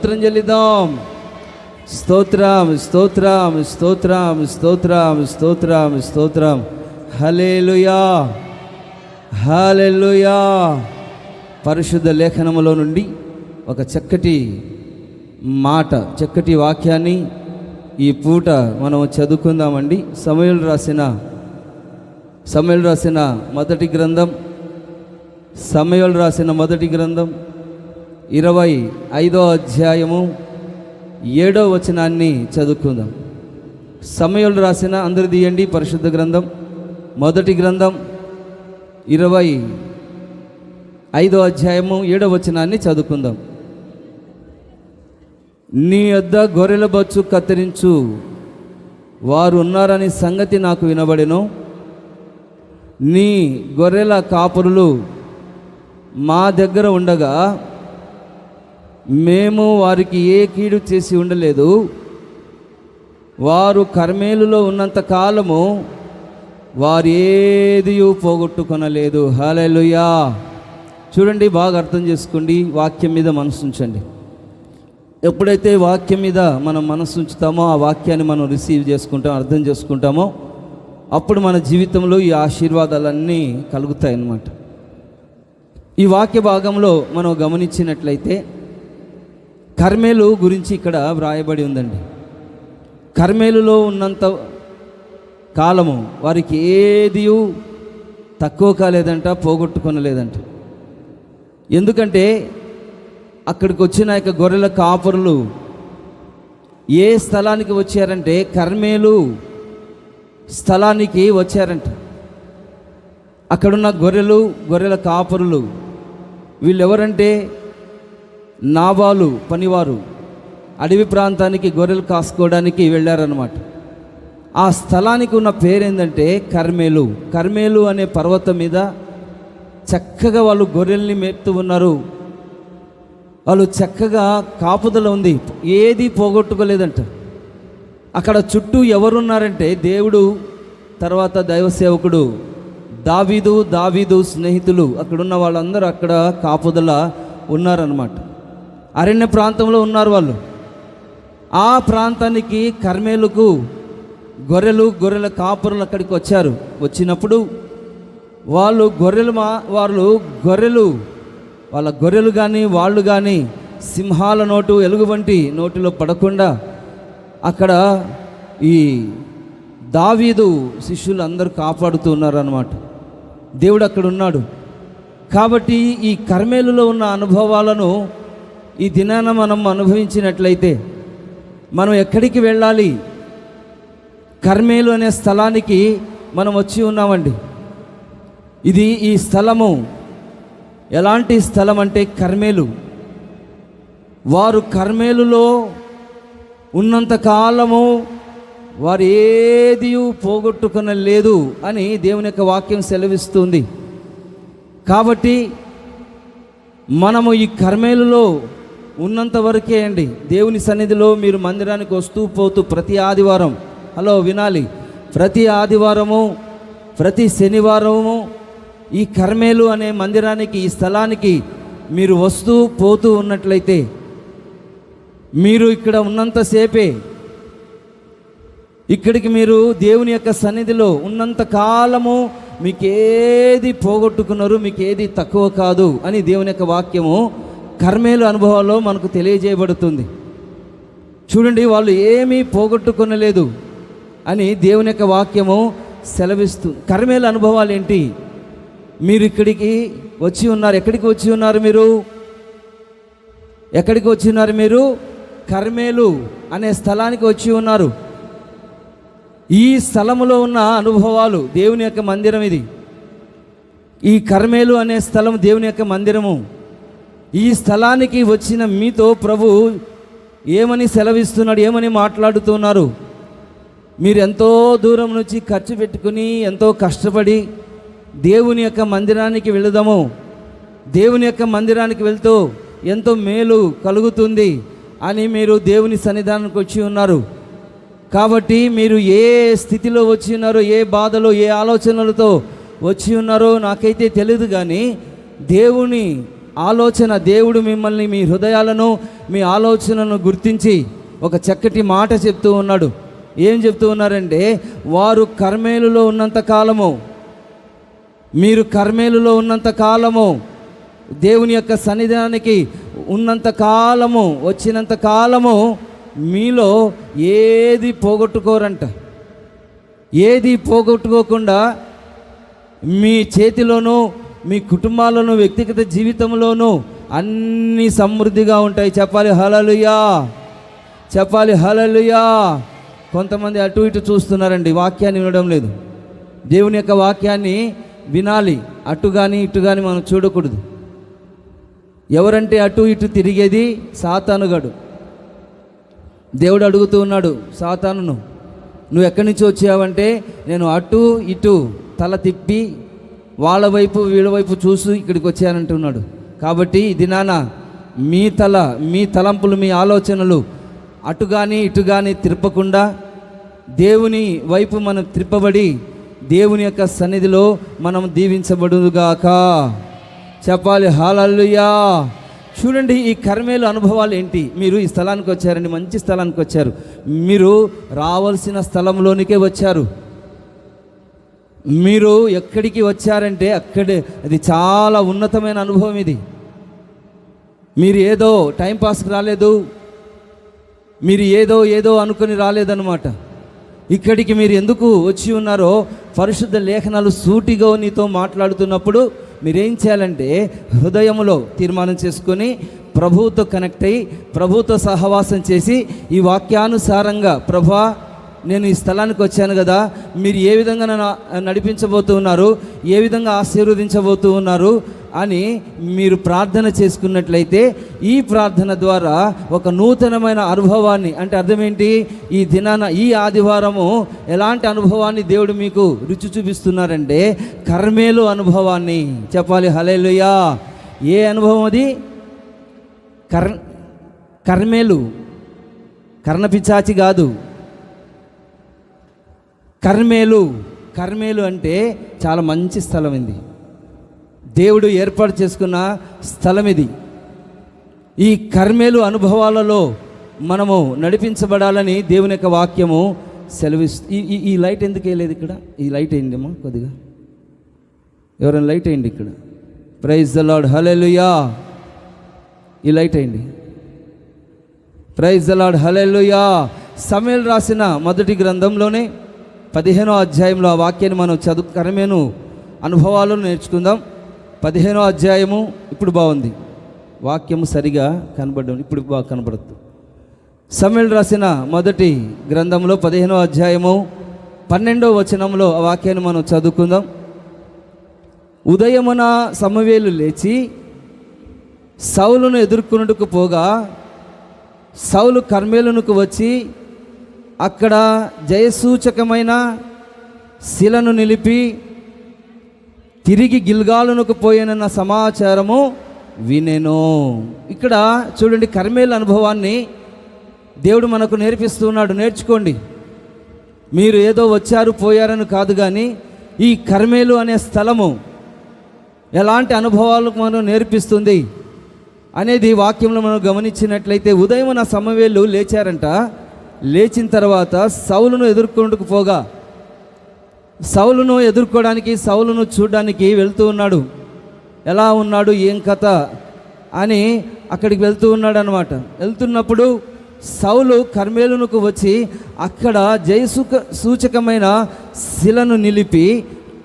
స్తోత్రం చెల్లిద్దాం. స్తోత్రం స్తోత్రం స్తోత్రం స్తోత్రం స్తోత్రం స్తోత్రం. హల్లెలూయా హల్లెలూయా. పరిశుద్ధ లేఖనములో నుండి ఒక చక్కటి మాట, చక్కటి వాక్యాన్ని ఈ పూట మనం చదువుకుందామండి. సమూయేలు రాసిన మొదటి గ్రంథం 25వ అధ్యాయము 7వ వచనాన్ని చదువుకుందాం. సమూయేలు రాసిన, అందరు తీయండి, పరిశుద్ధ గ్రంథం మొదటి గ్రంథం 25వ అధ్యాయము 7వ వచనాన్ని చదువుకుందాం. నీ యొద్ద గొర్రెల బొచ్చు కత్తిరించు వారు ఉన్నారని సంగతి నాకు వినబడెను. నీ గొర్రెల కాపురులు మా దగ్గర ఉండగా మేము వారికి ఏ కీడు చేసి ఉండలేదు. వారు కర్మేలులో ఉన్నంత కాలము వారు ఏది పోగొట్టుకొనలేదు. హల్లెలూయా. చూడండి, బాగా అర్థం చేసుకోండి. వాక్యం మీద మనసు ఉంచండి. ఎప్పుడైతే వాక్యం మీద మనం మనసు ఉంచుతామో, ఆ వాక్యాన్ని మనం రిసీవ్ చేసుకుంటాం, అర్థం చేసుకుంటామో, అప్పుడు మన జీవితంలో ఈ ఆశీర్వాదాలన్నీ కలుగుతాయి అన్నమాట. ఈ వాక్య భాగంలో మనం గమనించినట్లయితే కర్మేలు గురించి ఇక్కడ వ్రాయబడి ఉందండి. కర్మేలులో ఉన్నంత కాలము వారికి ఏది తక్కువ కాలేదంట, పోగొట్టుకొనలేదంట. ఎందుకంటే అక్కడికి వచ్చిన యొక్క గొర్రెల కాపరులు ఏ స్థలానికి వచ్చారంటే కర్మేలు స్థలానికి వచ్చారంట. అక్కడున్న గొర్రెల కాపరులు వీళ్ళెవరంటే నాబాలు పనివారు అడవి ప్రాంతానికి గొర్రెలు కాసుకోవడానికి వెళ్ళారన్నమాట. ఆ స్థలానికి ఉన్న పేరేంటంటే కర్మేలు. కర్మేలు అనే పర్వతం మీద చక్కగా వాళ్ళు గొర్రెల్ని మేపుతూ ఉన్నారు. వాళ్ళు చక్కగా కాపుదల ఉంది, ఏది పోగొట్టుకోలేదంట. అక్కడ చుట్టూ ఎవరున్నారంటే దేవుడు, తర్వాత దైవ సేవకుడు దావీదు స్నేహితులు, అక్కడున్న వాళ్ళందరూ అక్కడ కాపుదల ఉన్నారన్నమాట. అరణ్య ప్రాంతంలో ఉన్నారు వాళ్ళు. ఆ ప్రాంతానికి కర్మేలుకు గొర్రెల కాపురులు అక్కడికి వచ్చారు. వచ్చినప్పుడు వాళ్ళ గొర్రెలు కానీ వాళ్ళు కానీ సింహాల నోటు, ఎలుగుబంటి నోటిలో పడకుండా అక్కడ ఈ దావీదు శిష్యులు అందరూ కాపాడుతూ ఉన్నారన్నమాట. దేవుడు అక్కడ ఉన్నాడు. కాబట్టి ఈ కర్మేలులో ఉన్న అనుభవాలను ఈ దినాన మనం అనుభవించినట్లయితే మనం ఎక్కడికి వెళ్ళాలి? కర్మేలు అనే స్థలానికి మనం వచ్చి ఉన్నామండి. ఈ స్థలము ఎలాంటి స్థలం అంటే కర్మేలు. వారు కర్మేలులో ఉన్నంత కాలము వారు ఏది పోగొట్టుకొనలేదు అని దేవుని యొక్క వాక్యం సెలవిస్తుంది. కాబట్టి మనము ఈ కర్మేలులో ఉన్నంత వరకే అండి. దేవుని సన్నిధిలో మీరు మందిరానికి వస్తూ పోతూ ప్రతి ఆదివారం, వినాలి, ప్రతి ఆదివారము, ప్రతి శనివారము ఈ కర్మేలు అనే మందిరానికి, ఈ స్థలానికి మీరు వస్తూ పోతూ ఉన్నట్లయితే మీరు ఇక్కడ ఉన్నంతసేపే, ఇక్కడికి మీరు దేవుని యొక్క సన్నిధిలో ఉన్నంత కాలము మీకేది పోగొట్టుకున్నారు, మీకేది తక్కువ కాదు అని దేవుని యొక్క వాక్యము కర్మేలు అనుభవాల్లో మనకు తెలియజేయబడుతుంది. చూడండి, వాళ్ళు ఏమీ పోగొట్టుకొనలేదు అని దేవుని యొక్క వాక్యము సెలవిస్తుంది. కర్మేలు అనుభవాలు ఏంటి? మీరు ఇక్కడికి వచ్చి ఉన్నారు. ఎక్కడికి వచ్చి ఉన్నారు మీరు? కర్మేలు అనే స్థలానికి వచ్చి ఉన్నారు. ఈ స్థలములో ఉన్న అనుభవాలు దేవుని యొక్క మందిరం. ఈ కర్మేలు అనే స్థలం దేవుని యొక్క మందిరము. ఈ స్థలానికి వచ్చిన మీతో ప్రభు ఏమని సెలవిస్తున్నాడు, ఏమని మాట్లాడుతున్నారు? మీరు ఎంతో దూరం నుంచి ఖర్చు పెట్టుకుని, ఎంతో కష్టపడి దేవుని యొక్క మందిరానికి వెళదాము. దేవుని యొక్క మందిరానికి వెళ్తూ ఎంతో మేలు కలుగుతుంది అని మీరు దేవుని సన్నిధానానికి వచ్చి ఉన్నారు. కాబట్టి మీరు ఏ స్థితిలో వచ్చి ఉన్నారో, ఏ బాధలో, ఏ ఆలోచనలతో వచ్చి ఉన్నారో నాకైతే తెలియదు, కానీ దేవుని ఆలోచన, దేవుడు మిమ్మల్ని, మీ హృదయాలను, మీ ఆలోచనలను గుర్తించి ఒక చక్కటి మాట చెప్తూ ఉన్నాడు. ఏం చెప్తూ ఉన్నారంటే, వారు కర్మేలులో ఉన్నంత కాలము, మీరు కర్మేలులో ఉన్నంత కాలము, దేవుని యొక్క సన్నిధానానికి ఉన్నంత కాలము, వచ్చినంత కాలము మీలో ఏది పోగొట్టుకోరంట. ఏది పోగొట్టుకోకుండా మీ చేతిలోనూ, మీ కుటుంబాల్లోనూ, వ్యక్తిగత జీవితంలోనూ అన్నీ సమృద్ధిగా ఉంటాయి. చెప్పాలి హల్లెలూయా, చెప్పాలి హల్లెలూయా. కొంతమంది అటు ఇటు చూస్తున్నారండి, వాక్యాన్ని వినడం లేదు. దేవుని యొక్క వాక్యాన్ని వినాలి, అటు కానీ ఇటు కానీ మనం చూడకూడదు. ఎవరంటే అటు ఇటు తిరిగేది? సాతానుగాడు. దేవుడు అడుగుతూ ఉన్నాడు సాతానును, నువ్వు ఎక్కడి నుంచి వచ్చావంటే, నేను అటు ఇటు తల తిప్పి వాళ్ళ వైపు వీళ్ళ వైపు చూసి ఇక్కడికి వచ్చానంటున్నాడు. కాబట్టి ఇది నాన్న మీ తలంపులు, మీ ఆలోచనలు అటు కానీ ఇటు కానీ తిప్పకుండా దేవుని వైపు మనం త్రిప్పబడి దేవుని యొక్క సన్నిధిలో మనం దీవించబడుగాక. చెప్పాలి హల్లెలూయా. చూడండి, ఈ కర్మేలు అనుభవాలు ఏంటి? మీరు ఈ స్థలానికి వచ్చారండి, మంచి స్థలానికి వచ్చారు. మీరు రావాల్సిన స్థలంలోనికే వచ్చారు. మీరు ఎక్కడికి వచ్చారంటే అక్కడే, అది చాలా ఉన్నతమైన అనుభవం. ఇది మీరు ఏదో టైంపాస్కి రాలేదు, మీరు ఏదో అనుకుని రాలేదన్నమాట. ఇక్కడికి మీరు ఎందుకు వచ్చి ఉన్నారో పరిశుద్ధ లేఖనాలు సూటిగా నీతో మాట్లాడుతున్నప్పుడు మీరేం చేయాలంటే, హృదయంలో తీర్మానం చేసుకొని ప్రభువుతో కనెక్ట్ అయ్యి ప్రభువుతో సహవాసం చేసి ఈ వాక్యానుసారంగా, ప్రభా నేను ఈ స్థలానికి వచ్చాను కదా, మీరు ఏ విధంగా నన్ను నడిపించబోతూ ఉన్నారు, ఏ విధంగా ఆశీర్వదించబోతూ ఉన్నారు అని మీరు ప్రార్థన చేసుకున్నట్లయితే ఈ ప్రార్థన ద్వారా ఒక నూతనమైన అనుభవాన్ని, అంటే అర్థం ఏంటి, ఈ దినాన ఈ ఆదివారము ఎలాంటి అనుభవాన్ని దేవుడు మీకు రుచి చూపిస్తున్నారంటే కర్మేలు అనుభవాన్ని. చెప్పాలి హల్లెలూయా. ఏ అనుభవం అది? కర్మేలు, కర్ణపిచాచి కాదు. కర్మేలు అంటే చాలా మంచి స్థలం. ఇది దేవుడు ఏర్పాటు చేసుకున్న స్థలం. ఇది ఈ కర్మేలు అనుభవాలలో మనము నడిపించబడాలని దేవుని యొక్క వాక్యము సెలవిస్తుంది. ఈ లైట్ ఎందుకు వేయలేదు ఇక్కడ? ఈ లైట్ వేయండి అమ్మా కొద్దిగా, ఎవరైనా లైట్ వేయండి ఇక్కడ. ప్రైజ్ ద లార్డ్, హల్లెలూయా. ఈ లైట్ వేయండి. ప్రైజ్ ద లార్డ్, హల్లెలూయా. సమూయేలు రాసిన మొదటి గ్రంథంలోనే 15వ అధ్యాయంలో ఆ వాక్యాన్ని మనం కర్మేలు అనుభవాలను నేర్చుకుందాం. 15వ అధ్యాయము. ఇప్పుడు బాగుంది, వాక్యము సరిగా కనబడడం, ఇప్పుడు బాగా కనబడద్దు. సమూయేలు రాసిన మొదటి గ్రంథంలో 15వ అధ్యాయము 12వ వచనంలో ఆ వాక్యాన్ని మనం చదువుకుందాం. ఉదయమున సమూయేలు లేచి సౌలును ఎదుర్కొనుటకు పోగా, సౌలు కర్మేలునకు వచ్చి అక్కడ జయసూచకమైన శిలను నిలిపి తిరిగి గిల్గాలునకు పోయినన్న సమాచారము వినెను. ఇక్కడ చూడండి, కర్మేలు అనుభవాన్ని దేవుడు మనకు నేర్పిస్తున్నాడు. నేర్చుకోండి. మీరు ఏదో వచ్చారు పోయారని కాదు, కానీ ఈ కర్మేలు అనే స్థలము ఎలాంటి అనుభవాలకు మనం నేర్పిస్తుంది అనేది వాక్యంలో మనం గమనించినట్లయితే, ఉదయం సమూయేలు లేచారంట. లేచిన తర్వాత సౌలును ఎదుర్కొంటూ పోగా, సౌలును ఎదుర్కోవడానికి, సౌలును చూడడానికి వెళ్తూ ఉన్నాడు. ఎలా ఉన్నాడు, ఏం కథ అని అక్కడికి వెళ్తూ ఉన్నాడు అనమాట. వెళ్తున్నప్పుడు సౌలు కర్మేలునకు వచ్చి అక్కడ సూచకమైన శిలను నిలిపి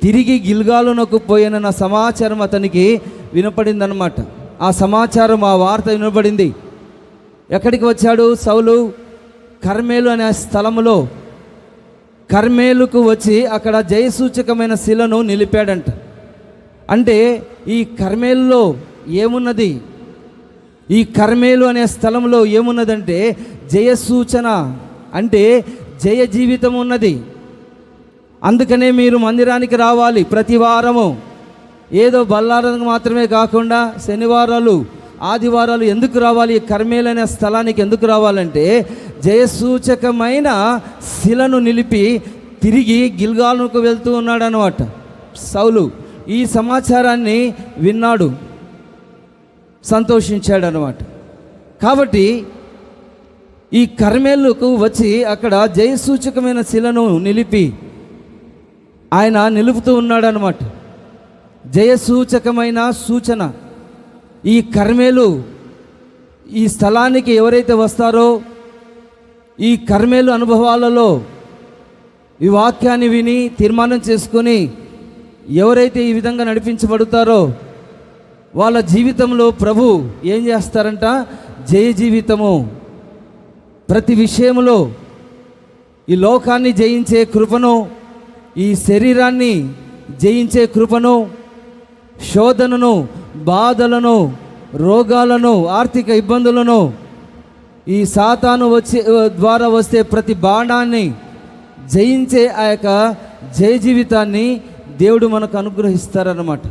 తిరిగి గిల్గాలునకు పోయిన సమాచారం అతనికి వినపడిందనమాట. ఆ సమాచారం, ఆ వార్త వినపడింది. ఎక్కడికి వచ్చాడు సౌలు? కర్మేలు అనే స్థలములో కర్మేలుకు వచ్చి అక్కడ జయసూచకమైన శిలను నిలిపాడంట. అంటే ఈ కర్మేలులో ఏమున్నది? ఈ కర్మేలు అనే స్థలంలో ఏమున్నదంటే జయసూచన, అంటే జయ జీవితం ఉన్నది. అందుకనే మీరు మందిరానికి రావాలి ప్రతి వారము. ఏదో బల్లారానికి మాత్రమే కాకుండా శనివారాలు, ఆదివారాలు ఎందుకు రావాలి? కర్మేలు అనే స్థలానికి ఎందుకు రావాలంటే జయసూచకమైన శిలను నిలిపి తిరిగి గిల్గాలుకు వెళ్తూ ఉన్నాడు అన్నమాట. సౌలు ఈ సమాచారాన్ని విన్నాడు. సంతోషించాడు అన్నమాట. కాబట్టి ఈ కర్మేలుకు వచ్చి అక్కడ జయసూచకమైన శిలను నిలిపి ఆయన నిలుపుతూ ఉన్నాడు అన్నమాట. జయసూచకమైన సూచన. ఈ కర్మేలు ఈ స్థలానికి ఎవరైతే వస్తారో, ఈ కర్మేలు అనుభవాలలో ఈ వాక్యాన్ని విని తీర్మానం చేసుకొని ఎవరైతే ఈ విధంగా నడిపించబడతారో వాళ్ళ జీవితంలో ప్రభు ఏం చేస్తారంట? జయ జీవితము. ప్రతి విషయంలో ఈ లోకాన్ని జయించే కృపను, ఈ శరీరాన్ని జయించే కృపను, శోధనను, బాధలను, రోగాలను, ఆర్థిక ఇబ్బందులను, ఈ సాతాను ద్వారా వస్తే ప్రతి బాణాన్ని జయించే ఆ యొక్క జయ జీవితాన్ని దేవుడు మనకు అనుగ్రహిస్తారన్నమాట.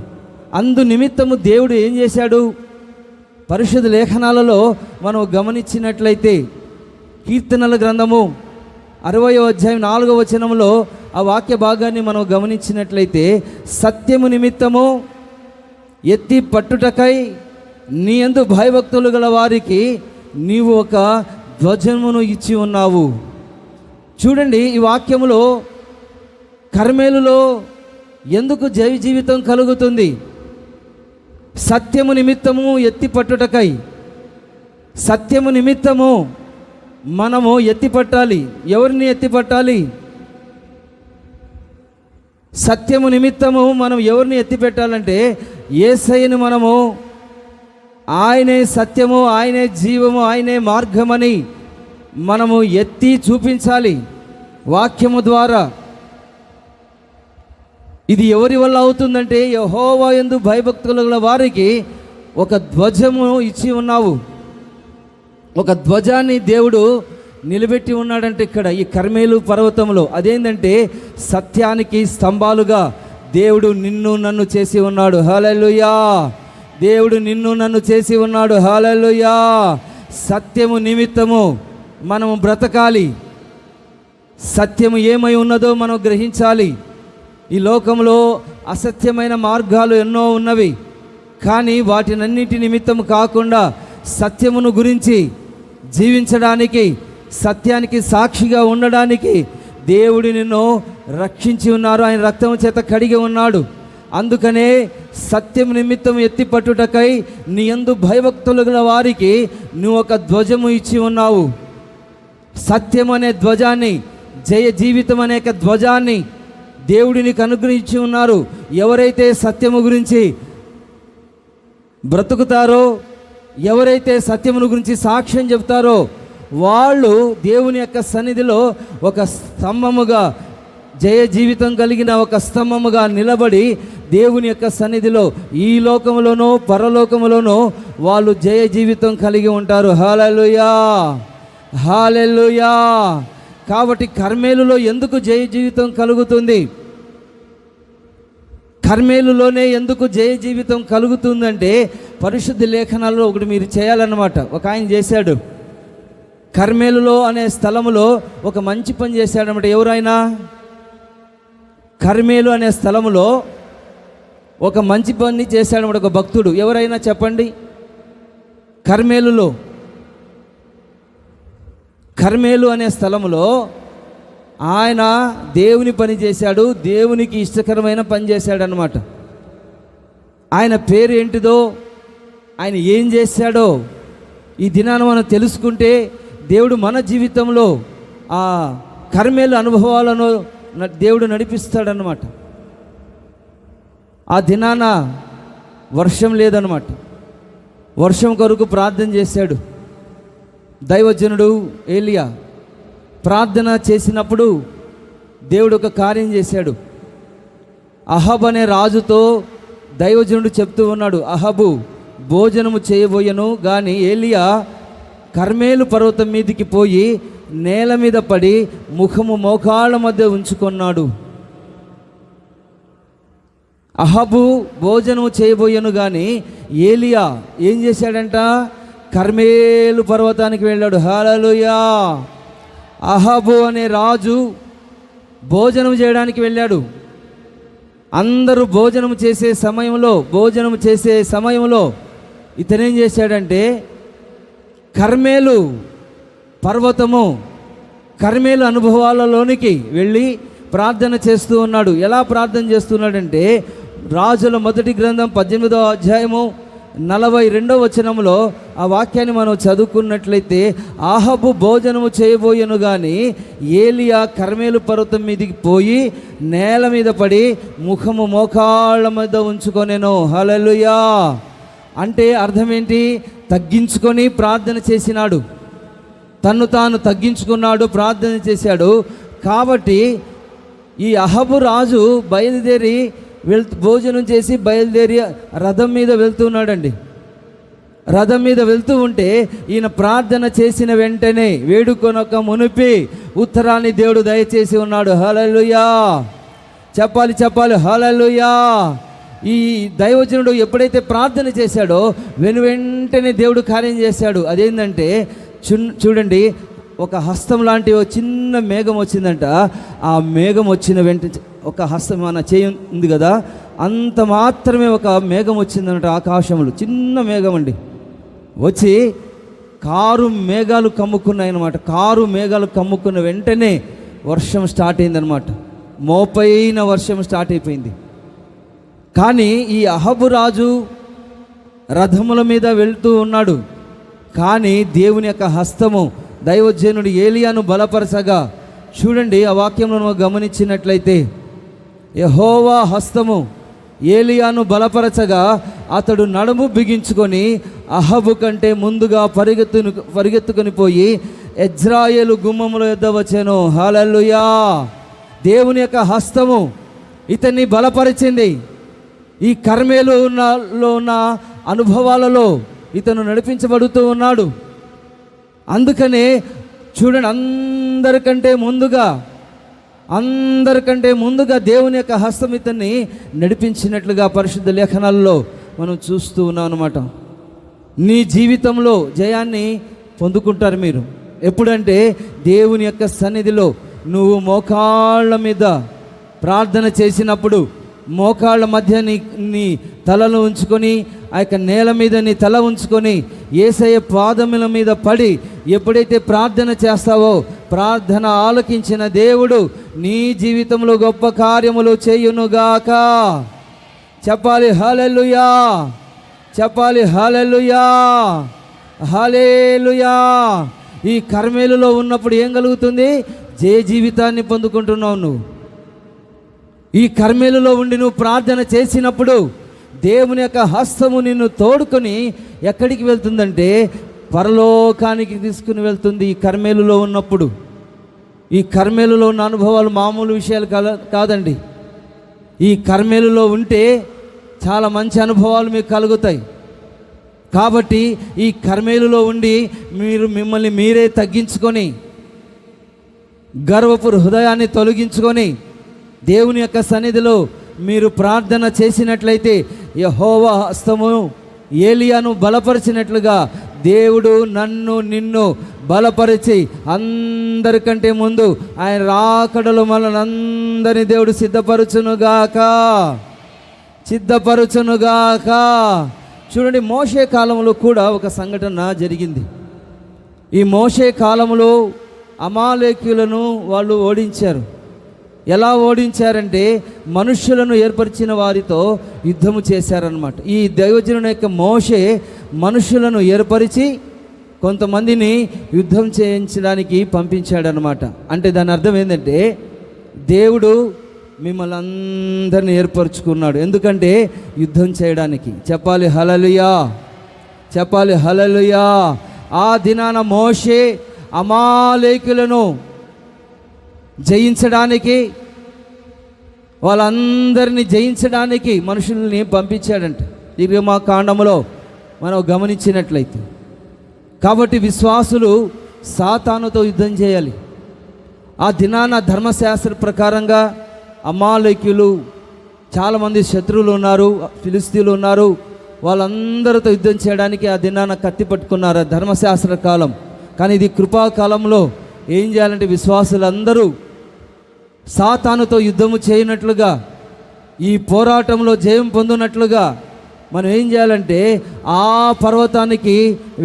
అందు నిమిత్తము దేవుడు ఏం చేశాడు? పరిశుద్ధ లేఖనాలలో మనం గమనించినట్లయితే కీర్తనల గ్రంథము 60వ అధ్యాయం 4వ వచనంలో ఆ వాక్య భాగాన్ని మనం గమనించినట్లయితే, సత్యము నిమిత్తము ఎత్తి పట్టుటకై నీ యందు భయభక్తులు గల వారికి నీవు ఒక ధ్వజమును ఇచ్చి ఉన్నావు. చూడండి, ఈ వాక్యములో కర్మేలులో ఎందుకు జయ జీవితం కలుగుతుంది? సత్యము నిమిత్తము ఎత్తి పట్టుటకై. సత్యము నిమిత్తము మనము ఎత్తి పట్టాలి. ఎవరిని ఎత్తి పట్టాలి? సత్యము నిమిత్తము మనం ఎవరిని ఎత్తి పెట్టాలంటే యేసయ్యను మనము, ఆయనే సత్యము, ఆయనే జీవము, ఆయనే మార్గమని మనము ఎత్తి చూపించాలి వాక్యము ద్వారా. ఇది ఎవరి వల్ల అవుతుందంటే యెహోవా యందు భయభక్తులు గల వారికి ఒక ధ్వజము ఇచ్చి ఉన్నావు. ఒక ధ్వజాన్ని దేవుడు నిలబెట్టి ఉన్నాడంటే ఇక్కడ ఈ కర్మేలు పర్వతంలో. అదేంటంటే సత్యానికి స్తంభాలుగా దేవుడు నిన్ను నన్ను చేసి ఉన్నాడు. హల్లెలూయా! దేవుడు నిన్ను నన్ను చేసి ఉన్నాడు. హల్లెలూయా! సత్యము నిమిత్తము మనము బ్రతకాలి. సత్యము ఏమై ఉన్నదో మనం గ్రహించాలి. ఈ లోకంలో అసత్యమైన మార్గాలు ఎన్నో ఉన్నవి, కానీ వాటినన్నిటి నిమిత్తము కాకుండా సత్యమును గురించి జీవించడానికి, సత్యానికి సాక్షిగా ఉండడానికి దేవుడు నిన్ను రక్షించి ఉన్నారు. ఆయన రక్తము చేత కడిగి ఉన్నాడు. అందుకనే సత్యము నిమిత్తం ఎత్తి పట్టుటకై నీ యందు భయభక్తులు గల వారికి నువ్వు ఒక ధ్వజము ఇచ్చి ఉన్నావు. సత్యం అనే ధ్వజాన్ని, జయ జీవితం అనే ధ్వజాన్ని దేవుడు నీకు అనుగ్రహించి ఉన్నారు. ఎవరైతే సత్యము గురించి బ్రతుకుతారో, ఎవరైతే సత్యమును గురించి సాక్ష్యం చెప్తారో వాళ్ళు దేవుని యొక్క సన్నిధిలో ఒక స్తంభముగా, జయ జీవితం కలిగిన ఒక స్తంభముగా నిలబడి దేవుని యొక్క సన్నిధిలో ఈ లోకములోనో పరలోకములోనో వాళ్ళు జయ జీవితం కలిగి ఉంటారు. హల్లెలూయా! హల్లెలూయా! కాబట్టి కర్మేలులో ఎందుకు జయ జీవితం కలుగుతుంది? కర్మేలులోనే ఎందుకు జయ జీవితం కలుగుతుందంటే పరిశుద్ధ లేఖనాల్లో ఒకటి మీరు చేయాలన్నమాట. ఒక ఆయన చేశాడు. కర్మేలులో అనే స్థలములో ఒక మంచి పని చేశాడనమాట. ఎవరైనా కర్మేలు అనే స్థలములో ఒక మంచి పని చేశాడనమాట ఒక భక్తుడు. ఎవరైనా చెప్పండి. కర్మేలు అనే స్థలములో ఆయన దేవుని పని చేశాడు. దేవునికి ఇష్టకరమైన పని చేశాడనమాట. ఆయన పేరు ఏంటిదో, ఆయన ఏం చేశాడో ఈ దినాన మనం తెలుసుకుంటే దేవుడు మన జీవితంలో ఆ కర్మేలు అనుభవాలను దేవుడు నడిపిస్తాడనమాట. ఆ దినాన వర్షం లేదనమాట. వర్షం కొరకు ప్రార్థన చేశాడు దైవజనుడు ఏలియా. ప్రార్థన చేసినప్పుడు దేవుడు ఒక కార్యం చేశాడు. అహబ్ అనే రాజుతో దైవజనుడు చెప్తూ ఉన్నాడు, అహబు భోజనము చేయబోయను, కానీ ఏలియా కర్మేలు పర్వతం మీదికి పోయి నేల మీద పడి ముఖము మోకాళ్ళ మధ్య ఉంచుకున్నాడు. అహబు భోజనము చేయబోయను, కానీ ఏలియా ఏం చేశాడంట? కర్మేలు పర్వతానికి వెళ్ళాడు. హల్లెలూయా! అహబు అనే రాజు భోజనం చేయడానికి వెళ్ళాడు. అందరూ భోజనం చేసే సమయంలో ఇతనేం చేశాడంటే కర్మేలు పర్వతము, కర్మేలు అనుభవాలలోనికి వెళ్ళి ప్రార్థన చేస్తూ ఉన్నాడు. ఎలా ప్రార్థన చేస్తున్నాడంటే రాజుల మొదటి గ్రంథం 18వ అధ్యాయము 42వ వచనంలో ఆ వాక్యాన్ని మనం చదువుకున్నట్లయితే, ఆహాబు భోజనము చేయబోయెను కానీ ఏలియా కర్మేలు పర్వతం మీదకి పోయి నేల మీద పడి ముఖము మోకాళ్ళ మీద ఉంచుకొనెను. హల్లెలూయా. అంటే అర్థం ఏంటి? తగ్గించుకొని ప్రార్థన చేసినాడు, తన్ను తాను తగ్గించుకున్నాడు, ప్రార్థన చేశాడు. కాబట్టి ఈ అహాబు రాజు బయలుదేరి భోజనం చేసి బయలుదేరి రథం మీద వెళ్తున్నాడండి. రథం మీద వెళ్తూ ఉంటే ఈయన ప్రార్థన చేసిన వెంటనే వేడుకొనక మునిపి ఉత్తరాన్ని దేవుడు దయచేసి ఉన్నాడు. హల్లెలూయా. చెప్పాలి హల్లెలూయా. ఈ దైవజనుడు ఎప్పుడైతే ప్రార్థన చేశాడో వెంటనే దేవుడు కార్యం చేశాడు. అదేంటంటే చూడండి, ఒక హస్తం లాంటి ఒక చిన్న మేఘం వచ్చిందంట. ఆ మేఘం వచ్చిన వెంటనే ఒక హస్తం, మన చేయి ఉంది కదా, అంత మాత్రమే ఒక మేఘం వచ్చిందంట ఆకాశంలో. చిన్న మేఘం అండి. వచ్చి కారు మేఘాలు కమ్ముకున్నాయి అన్నమాట. కారు మేఘాలు కమ్ముకున్న వెంటనే వర్షం స్టార్ట్ అయిందనమాట. మోపైన వర్షం స్టార్ట్ అయిపోయింది. కానీ ఈ అహాబు రాజు రథముల మీద వెళ్తూ ఉన్నాడు. కానీ దేవుని యొక్క హస్తము దైవజనుడు ఏలియాను బలపరచగా, చూడండి ఆ వాక్యంలో మనం గమనించినట్లయితే, యెహోవా హస్తము ఏలియాను బలపరచగా అతడు నడుము బిగించుకొని అహాబు కంటే ముందుగా పరిగెత్తుకొని పోయి యెజ్రెయేలు గుమ్మముల యొద్ద వచ్చెను. హల్లెలూయా. దేవుని యొక్క హస్తము ఇతన్ని బలపరిచింది. ఈ కర్మేలు ఉన్న అనుభవాలలో ఇతను నడిపించబడుతూ ఉన్నాడు. అందుకనే చూడండి, అందరికంటే ముందుగా దేవుని యొక్క హస్తం ఇతన్ని నడిపించినట్లుగా పరిశుద్ధ లేఖనాల్లో మనం చూస్తూ ఉన్నాం అన్నమాట. నీ జీవితంలో జయాన్ని పొందుకుంటారు మీరు ఎప్పుడంటే దేవుని యొక్క సన్నిధిలో నువ్వు మోకాళ్ళ మీద ప్రార్థన చేసినప్పుడు, మోకాళ్ళ మధ్య నీ తలను ఉంచుకొని ఆ యొక్క నేల మీద నీ తల ఉంచుకొని యేసయ్య పాదముల మీద పడి ఎప్పుడైతే ప్రార్థన చేస్తావో, ప్రార్థన ఆలకించిన దేవుడు నీ జీవితంలో గొప్ప కార్యములు చేయునుగాక. చెప్పాలి హల్లెలూయా. హల్లెలూయా. ఈ కర్మేలులో ఉన్నప్పుడు ఏం కలుగుతుంది? జయ జీవితాన్ని పొందుకుంటున్నావు నువ్వు. ఈ కర్మేలులో ఉండి నువ్వు ప్రార్థన చేసినప్పుడు దేవుని యొక్క హస్తము నిన్ను తోడుకొని ఎక్కడికి వెళ్తుందంటే పరలోకానికి తీసుకుని వెళ్తుంది. ఈ కర్మేలులో ఉన్నప్పుడు, ఈ కర్మేలులో ఉన్న అనుభవాలు మామూలు విషయాలు కాదండి. ఈ కర్మేలులో ఉంటే చాలా మంచి అనుభవాలు మీకు కలుగుతాయి. కాబట్టి ఈ కర్మేలులో ఉండి మిమ్మల్ని మీరే తగ్గించుకొని, గర్వపు హృదయాన్ని తొలగించుకొని దేవుని యొక్క సన్నిధిలో మీరు ప్రార్థన చేసినట్లయితే యెహోవా హస్తము ఏలియాను బలపరిచినట్లుగా దేవుడు నిన్ను బలపరిచి అందరికంటే ముందు ఆయన రాకడలో మనల్ని అందరినీ దేవుడు సిద్ధపరచునుగాక. చూడండి, మోషే కాలంలో కూడా ఒక సంఘటన జరిగింది. ఈ మోషే కాలంలో అమాలేకీయులను వాళ్ళు ఓడించారు. ఎలా ఓడించారంటే మనుష్యులను ఏర్పరిచిన వారితో యుద్ధము చేశారనమాట. ఈ దైవజనుని యొక్క మోషే మనుష్యులను ఏర్పరిచి కొంతమందిని యుద్ధం చేయించడానికి పంపించాడనమాట. అంటే దాని అర్థం ఏంటంటే దేవుడు మిమ్మల్ని అందరిని ఏర్పరచుకున్నాడు. ఎందుకంటే యుద్ధం చేయడానికి. చెప్పాలి హల్లెలూయా. ఆ దినాన మోషే అమాలేకులను జయించడానికి, వాళ్ళందరినీ జయించడానికి మనుషుల్ని పంపించాడంట. నిర్గమకాండములో మనం గమనించినట్లయితే. కాబట్టి విశ్వాసులు సాతానుతో యుద్ధం చేయాలి. ఆ దినాన ధర్మశాస్త్ర ప్రకారంగా అమాలేకీయులు చాలామంది శత్రువులు ఉన్నారు, ఫిలిస్తీన్లు ఉన్నారు. వాళ్ళందరితో యుద్ధం చేయడానికి ఆ దినాన కత్తి పట్టుకున్నారు, ధర్మశాస్త్ర కాలం. కానీ ఇది కృపాకాలంలో ఏం చేయాలంటే విశ్వాసులందరూ సాతానుతో యుద్ధము చేయనట్లుగా, ఈ పోరాటంలో జయం పొందినట్లుగా మనం ఏం చేయాలంటే ఆ పర్వతానికి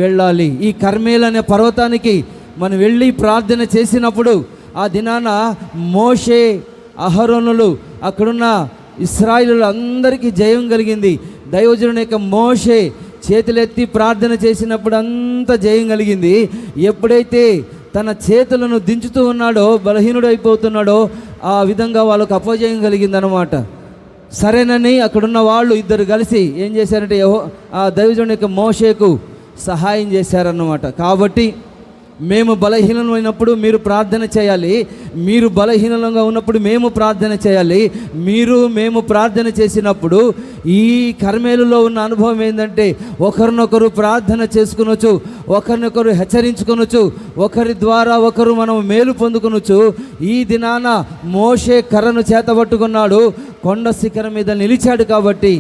వెళ్ళాలి. ఈ కర్మేలు అనే పర్వతానికి మనం వెళ్ళి ప్రార్థన చేసినప్పుడు ఆ దినాన మోషే, అహరోనులు, అక్కడున్న ఇశ్రాయేలు అందరికీ జయం కలిగింది. దైవజనుని యొక్క మోషే చేతులెత్తి ప్రార్థన చేసినప్పుడు అంత జయం కలిగింది. ఎప్పుడైతే తన చేతులను దించుతూ ఉన్నాడో, బలహీనుడు అయిపోతున్నాడో, ఆ విధంగా వాళ్ళకు అపజయం కలిగిందనమాట. సరేనని అక్కడున్న వాళ్ళు ఇద్దరు కలిసి ఏం చేశారంటే ఆ దైవజనుని యొక్క మోషేకు సహాయం చేశారన్నమాట. కాబట్టి మేము బలహీనమైనప్పుడు మీరు ప్రార్థన చేయాలి, మీరు బలహీనంగా ఉన్నప్పుడు మేము ప్రార్థన చేయాలి. మేము ప్రార్థన చేసినప్పుడు ఈ కర్మేలులో ఉన్న అనుభవం ఏంటంటే ఒకరినొకరు ప్రార్థన చేసుకునొచ్చు, ఒకరినొకరు హెచ్చరించుకొనొచ్చు, ఒకరి ద్వారా ఒకరు మనం మేలు పొందుకొనొచ్చు. ఈ దినాన మోషే కర్రను చేతబట్టుకున్నాడు, కొండ శిఖరం మీద నిలిచాడు. కాబట్టి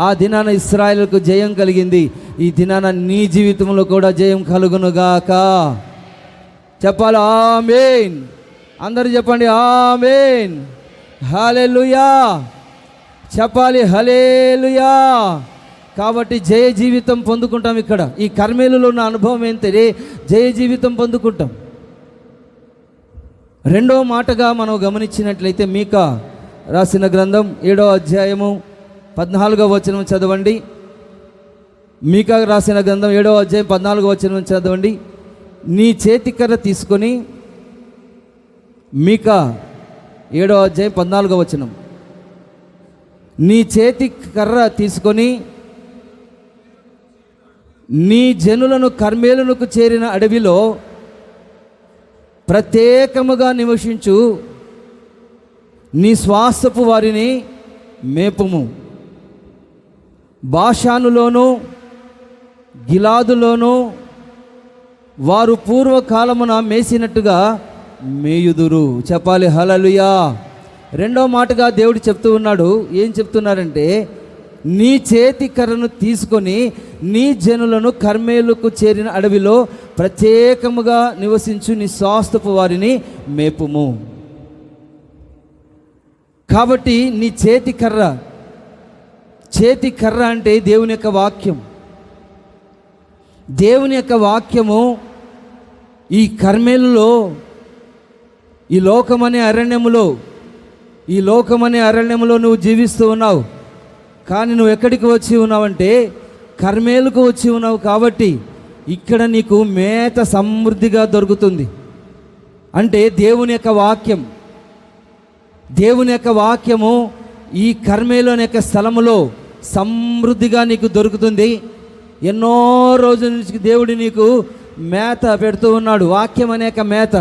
ఆ దినాన ఇశ్రాయేలుకు జయం కలిగింది. ఈ దినాన నీ జీవితంలో కూడా జయం కలుగునుగాక. చెప్పాలి ఆమేన్. అందరూ చెప్పండి ఆమేన్. హల్లెలూయా చెప్పాలి, హల్లెలూయా. కాబట్టి జయ జీవితం పొందుకుంటాం. ఇక్కడ ఈ కర్మేలులో ఉన్న అనుభవం ఏంటంటే జయ జీవితం పొందుకుంటాం. రెండవ మాటగా మనం గమనించినట్లయితే మీకా రాసిన గ్రంథం 7వ అధ్యాయము 14వ వచనం చదవండి. మీకా రాసిన గ్రంథం 7వ అధ్యాయం 14వ వచనం చదవండి. నీ చేతికర్ర తీసుకొని, మీకా 7వ అధ్యాయం 14వ వచనం, నీ చేతి కర్ర తీసుకొని నీ జనులను కర్మేలునకు చేరిన అడవిలో ప్రత్యేకముగా నివసించు నీ శ్వాసపు వారిని మేపుము. బాషానులోను గిలాదులోను వారు పూర్వకాలమున మేసినట్టుగా మేయుదురు. చెప్పాలి హల్లెలూయా. రెండో మాటగా దేవుడు చెప్తూ ఉన్నాడు. ఏం చెప్తున్నారంటే నీ చేతి కర్రను తీసుకొని నీ జనులను కర్మేలుకు చేరిన అడవిలో ప్రత్యేకముగా నివసించు నీ స్వాస్థపు వారిని మేపుము. కాబట్టి నీ చేతి కర్ర అంటే దేవుని యొక్క వాక్యం. దేవుని యొక్క వాక్యము ఈ కర్మేలులో, ఈ లోకమనే అరణ్యములో నువ్వు జీవిస్తూ ఉన్నావు. కానీ నువ్వు ఎక్కడికి వచ్చి ఉన్నావంటే కర్మేలుకు వచ్చి ఉన్నావు. కాబట్టి ఇక్కడ నీకు మేత సమృద్ధిగా దొరుకుతుంది. అంటే దేవుని యొక్క వాక్యము ఈ కర్మేలు అనే యొక్క స్థలములో సమృద్ధిగా నీకు దొరుకుతుంది. ఎన్నో రోజుల నుంచి దేవుడు నీకు మేత పెడుతూ ఉన్నాడు. వాక్యం అనేక మేత.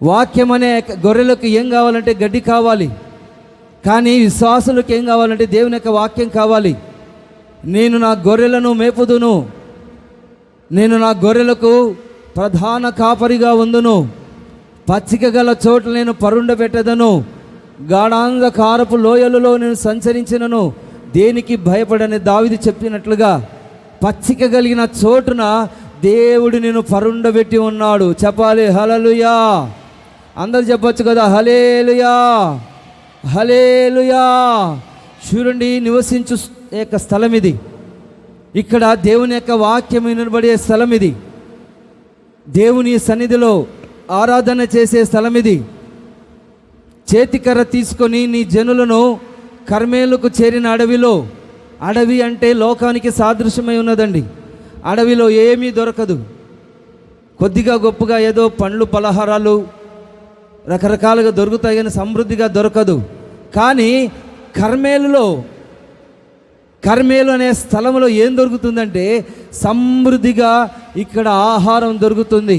వాక్యం అనే గొర్రెలకు ఏం కావాలంటే గడ్డి కావాలి. కానీ విశ్వాసులకు ఏం కావాలంటే దేవుని యొక్క వాక్యం కావాలి. నేను నా గొర్రెలను మేపుదును, నేను నా గొర్రెలకు ప్రధాన కాపరిగా ఉందును, పచ్చిక గల చోట్ల నేను పరుండబెట్టదను, గాఢాంధకారపు లోయలలో నేను సంచరించినను దేనికి భయపడని దావీదు చెప్పినట్లుగా పచ్చిక కలిగిన చోటున దేవుడు నేను పరుండబెట్టి ఉన్నాడు. చెప్పాలి హల్లెలూయా. అందరు చెప్పొచ్చు కదా హల్లెలూయా, హల్లెలూయా. చూడండి, నివసించు యొక్క స్థలం ఇది. ఇక్కడ దేవుని యొక్క వాక్యం వినబడే స్థలం ఇది. దేవుని సన్నిధిలో ఆరాధన చేసే స్థలం ఇది. చేతికర్ర తీసుకొని నీ జనులను కర్మేలుకు చేరిన అడవిలో, అడవి అంటే లోకానికి సాదృశ్యమై ఉన్నదండి. అడవిలో ఏమీ దొరకదు. కొద్దిగా గొప్పగా ఏదో పండ్లు పలహారాలు రకరకాలుగా దొరుకుతాయి, కానీ సమృద్ధిగా దొరకదు. కానీ కర్మేలు అనే స్థలంలో ఏం దొరుకుతుందంటే సమృద్ధిగా ఇక్కడ ఆహారం దొరుకుతుంది.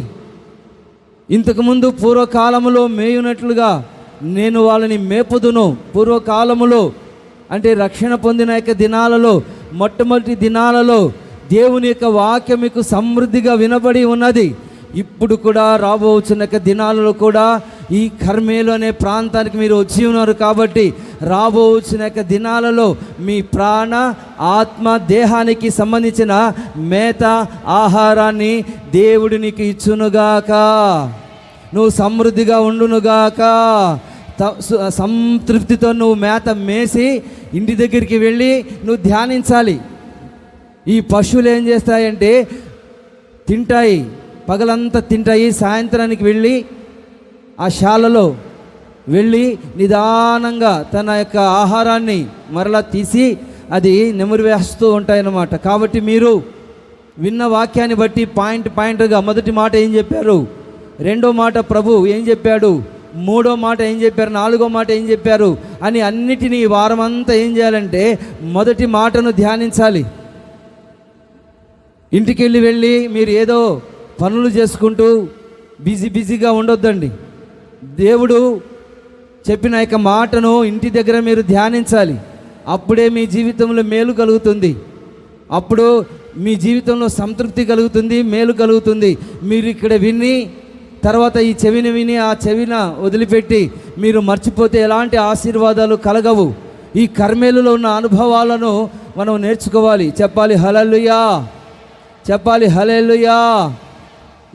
ఇంతకుముందు పూర్వకాలంలో మేయునట్లుగా నేను వాళ్ళని మేపుదును. పూర్వకాలములో అంటే రక్షణ పొందిన యొక్క దినాలలో, మొట్టమొదటి దినాలలో దేవుని యొక్క వాక్యం మీకు సమృద్ధిగా వినబడి ఉన్నది. ఇప్పుడు కూడా రాబోతున్న దినాలలో కూడా ఈ కర్మేలు అనే ప్రాంతానికి మీరు వచ్చి ఉన్నారు. కాబట్టి రాబోతున్న దినాలలో మీ ప్రాణ, ఆత్మ, దేహానికి సంబంధించిన మేత ఆహారాన్ని దేవుడు నీకు ఇచ్చునుగాక. నువ్వు సమృద్ధిగా ఉండునుగాక. సంతృప్తితో నువ్వు మేత మేసి ఇంటి దగ్గరికి వెళ్ళి నువ్వు ధ్యానించాలి. ఈ పశువులు ఏం చేస్తాయంటే తింటాయి, పగలంతా తింటాయి, సాయంత్రానికి వెళ్ళి ఆ శాలలో వెళ్ళి నిదానంగా తన యొక్క ఆహారాన్ని మరలా తీసి అది నెమరు వేస్తూ ఉంటాయన్నమాట. కాబట్టి మీరు విన్న వాక్యాన్ని బట్టి పాయింట్గా మొదటి మాట ఏం చెప్పారు, రెండో మాట ప్రభు ఏం చెప్పాడు, మూడో మాట ఏం చెప్పారు, నాలుగో మాట ఏం చెప్పారు అని అన్నిటినీ వారం అంతా ఏం చేయాలంటే మొదటి మాటను ధ్యానించాలి. ఇంటికి వెళ్ళి మీరు ఏదో పనులు చేసుకుంటూ బిజీగా ఉండొద్దండి. దేవుడు చెప్పిన యొక్క మాటను ఇంటి దగ్గర మీరు ధ్యానించాలి. అప్పుడే మీ జీవితంలో మేలు కలుగుతుంది, అప్పుడు మీ జీవితంలో సంతృప్తి కలుగుతుంది, మేలు కలుగుతుంది. మీరు ఇక్కడ విని తర్వాత ఈ చెవిని విని ఆ చెవిన వదిలిపెట్టి మీరు మర్చిపోతే ఎలాంటి ఆశీర్వాదాలు కలగవు. ఈ కర్మేలులో ఉన్న అనుభవాలను మనం నేర్చుకోవాలి. చెప్పాలి హల్లెలూయా, చెప్పాలి హల్లెలూయా.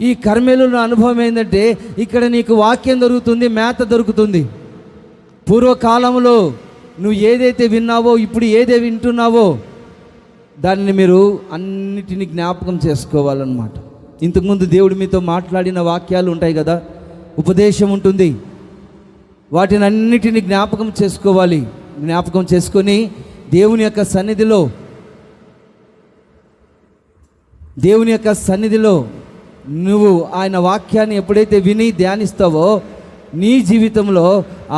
ఈ కర్మేలులో అనుభవం ఏంటంటే ఇక్కడ నీకు వాక్యం దొరుకుతుంది, మేత దొరుకుతుంది. పూర్వకాలంలో నువ్వు ఏదైతే విన్నావో ఇప్పుడు ఏదైతే వింటున్నావో దానిని మీరు అన్నిటినీ జ్ఞాపకం చేసుకోవాలన్నమాట. ఇంతకుముందు దేవుడు మీతో మాట్లాడిన వాక్యాలు ఉంటాయి కదా, ఉపదేశం ఉంటుంది, వాటిని అన్నిటినీ జ్ఞాపకం చేసుకోవాలి. జ్ఞాపకం చేసుకొని దేవుని యొక్క సన్నిధిలో నువ్వు ఆయన వాక్యాన్ని ఎప్పుడైతే విని ధ్యానిస్తావో నీ జీవితంలో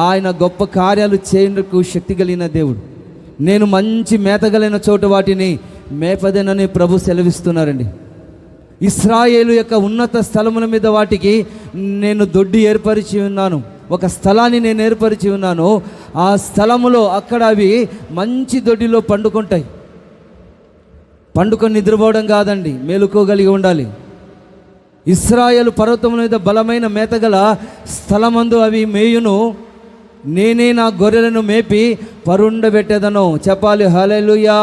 ఆయన గొప్ప కార్యాలు చేయడానికి శక్తి కలిగిన దేవుడు. నేను మంచి మేతగలిగిన చోట వాటిని మేపదనని ప్రభు సెలవిస్తున్నారండి. ఇశ్రాయేలు యొక్క ఉన్నత స్థలముల మీద వాటికి నేను దొడ్డి ఏర్పరిచి ఉన్నాను, ఒక స్థలాన్ని నేను ఏర్పరిచి ఉన్నాను. ఆ స్థలములో అక్కడ అవి మంచి దొడ్డిలో పండుకుంటాయి. పండుకొని నిద్రపోవడం కాదండి, మేలుకోగలిగి ఉండాలి. ఇశ్రాయేలు పర్వతముల మీద బలమైన మేతగల స్థలమందు అవి మేయును, నేనే నా గొర్రెలను మేపి పరుండబెట్టేదను. చెప్పాలి హల్లెలూయా.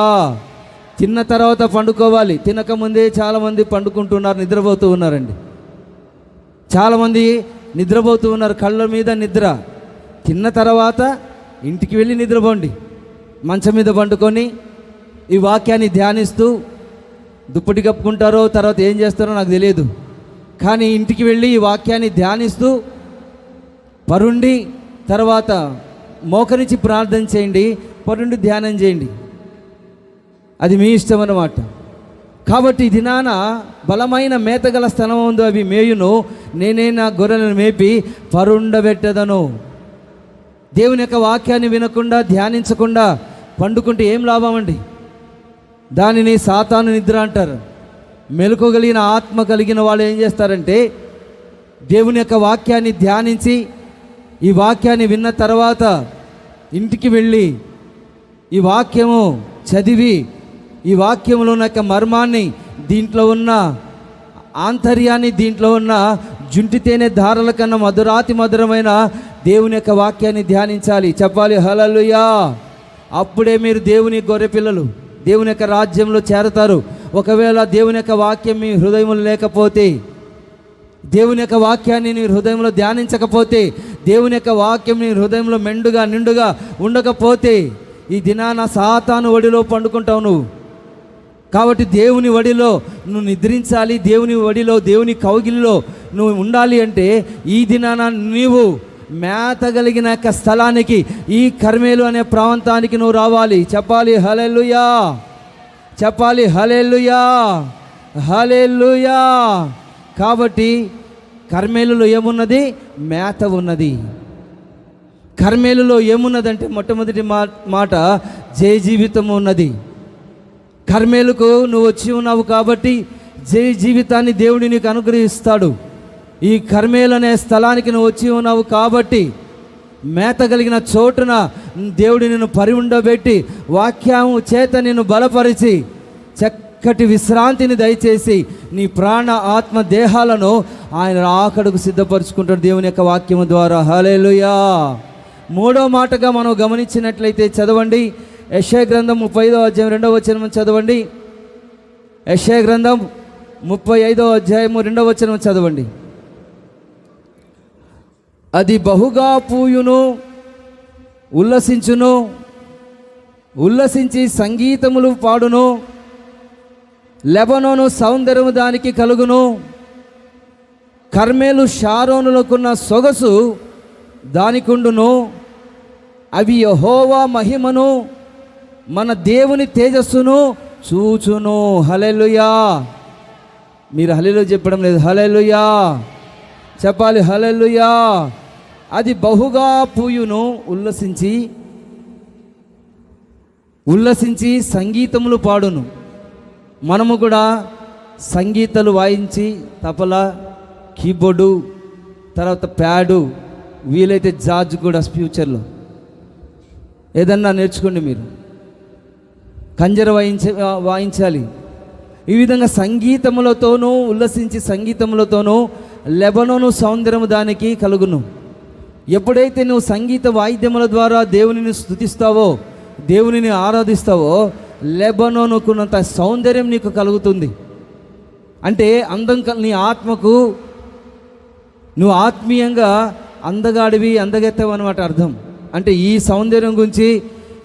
తిన్న తర్వాత పండుకోవాలి. తినకముందే చాలామంది పండుకుంటున్నారు, నిద్రపోతూ ఉన్నారండి. చాలామంది నిద్రపోతూ ఉన్నారు, కళ్ళ మీద నిద్ర. తిన్న తర్వాత ఇంటికి వెళ్ళి నిద్రపోండి, మంచం మీద పండుకొని ఈ వాక్యాన్ని ధ్యానిస్తూ దుప్పటి కప్పుకుంటారో తర్వాత ఏం చేస్తారో నాకు తెలియదు, కానీ ఇంటికి వెళ్ళి ఈ వాక్యాన్ని ధ్యానిస్తూ పరుండి తర్వాత మోకరించి ప్రార్థన చేయండి, పరుండి ధ్యానం చేయండి, అది మీ ఇష్టం అన్నమాట. కాబట్టి దినాన బలమైన మేతగల స్థలం ఉంది, అవి మేయును, నేనే నా గొర్రెలను మేపి పరుండబెట్టదను. దేవుని యొక్క వాక్యాన్ని వినకుండా ధ్యానించకుండా పండుకుంటే ఏం లాభం అండి? దానిని సాతాను నిద్ర అంటారు. మెలకుగలిగిన ఆత్మ కలిగిన వాళ్ళు ఏం చేస్తారంటే దేవుని యొక్క వాక్యాన్ని ధ్యానించి ఈ వాక్యాన్ని విన్న తర్వాత ఇంటికి వెళ్ళి ఈ వాక్యము చదివి ఈ వాక్యంలో ఉన్న యొక్క మర్మాన్ని, దీంట్లో ఉన్న ఆంతర్యాన్ని, దీంట్లో ఉన్న జుంటి తేనె ధారల కన్నా మధురాతి మధురమైన దేవుని యొక్క వాక్యాన్ని ధ్యానించాలి. చెప్పాలి హల్లెలూయా. అప్పుడే మీరు దేవుని గొర్రెపిల్లలు, దేవుని యొక్క రాజ్యంలో చేరతారు. ఒకవేళ దేవుని యొక్క వాక్యం మీ హృదయంలో లేకపోతే, దేవుని యొక్క వాక్యాన్ని నీ హృదయంలో ధ్యానించకపోతే, దేవుని యొక్క వాక్యం నీ హృదయంలో మెండుగా నిండుగా ఉండకపోతే ఈ దినాన సాతాను ఒడిలో పండుకుంటావు నువ్వు. కాబట్టి దేవుని ఒడిలో నువ్వు నిద్రించాలి, దేవుని ఒడిలో దేవుని కౌగిలిలో నువ్వు ఉండాలి అంటే ఈ దినాన నీవు మేతగలిగిన యొక్క స్థలానికి, ఈ కర్మేలు అనే ప్రాంతానికి నువ్వు రావాలి. చెప్పాలి హల్లెలూయా, చెప్పాలి హల్లెలూయా, హల్లెలూయా. కాబట్టి కర్మేలులో ఏమున్నది? మేత ఉన్నది. కర్మేలులో ఏమున్నదంటే మొట్టమొదటి మాట జయ జీవితం ఉన్నది. కర్మేలుకు నువ్వు వచ్చి ఉన్నావు కాబట్టి జయ జీవితాన్ని దేవుడు నీకు అనుగ్రహిస్తాడు. ఈ కర్మేలు అనే స్థలానికి నువ్వు వచ్చి ఉన్నావు కాబట్టి మేత కలిగిన చోటున దేవుడు నిన్ను పరిఉండబెట్టి వాక్యము చేత నిన్ను బలపరిచి చక్కటి విశ్రాంతిని దయచేసి నీ ప్రాణ ఆత్మ దేహాలను ఆయన ఆకడకు సిద్ధపరచుకుంటాడు దేవుని యొక్క వాక్యము ద్వారా. హల్లెలూయా. మూడో మాటగా మనం గమనించినట్లయితే చదవండి, యెషయా గ్రంథం 35వ అధ్యాయం 2వ వచనం చదవండి. యెషయా గ్రంథం 35వ అధ్యాయం 2వ వచనం చదవండి. అది బహుగా పూయును, ఉల్లసించును, ఉల్లసించి సంగీతములు పాడును. లెబనోను సౌందర్యము దానికి కలుగును. కర్మేలు షారోనులకున్న సొగసు దానికుండును. అవి యెహోవా మహిమను, మన దేవుని తేజస్సును చూచును. హల్లెలూయా. మీరు హల్లెలూయా చెప్పడం లేదు. హల్లెలూయా చెప్పాలి. హల్లెలూయా. అది బహుగా పూయును. ఉల్లసించి సంగీతములు పాడును. మనము కూడా సంగీతాలు వాయించి తపల, కీబోర్డు, తర్వాత ప్యాడు, వీలైతే జాజ్ కూడా ఫ్యూచర్లో ఏదన్నా నేర్చుకోండి. మీరు కంజర వాయించాలి. ఈ విధంగా సంగీతములతోనూ ఉల్లసించి సంగీతములతోనూ లెబనోను సౌందర్యము దానికి కలుగును. ఎప్పుడైతే నువ్వు సంగీత వాయిద్యముల ద్వారా దేవునిని స్తుతిస్తావో, దేవునిని ఆరాధిస్తావో, లెబనోనుకున్నంత సౌందర్యం నీకు కలుగుతుంది. అంటే అందం నీ ఆత్మకు నువ్వు ఆత్మీయంగా అందగాడివి, అందగెత్తవు అన్నమాట అర్థం. అంటే ఈ సౌందర్యం గురించి,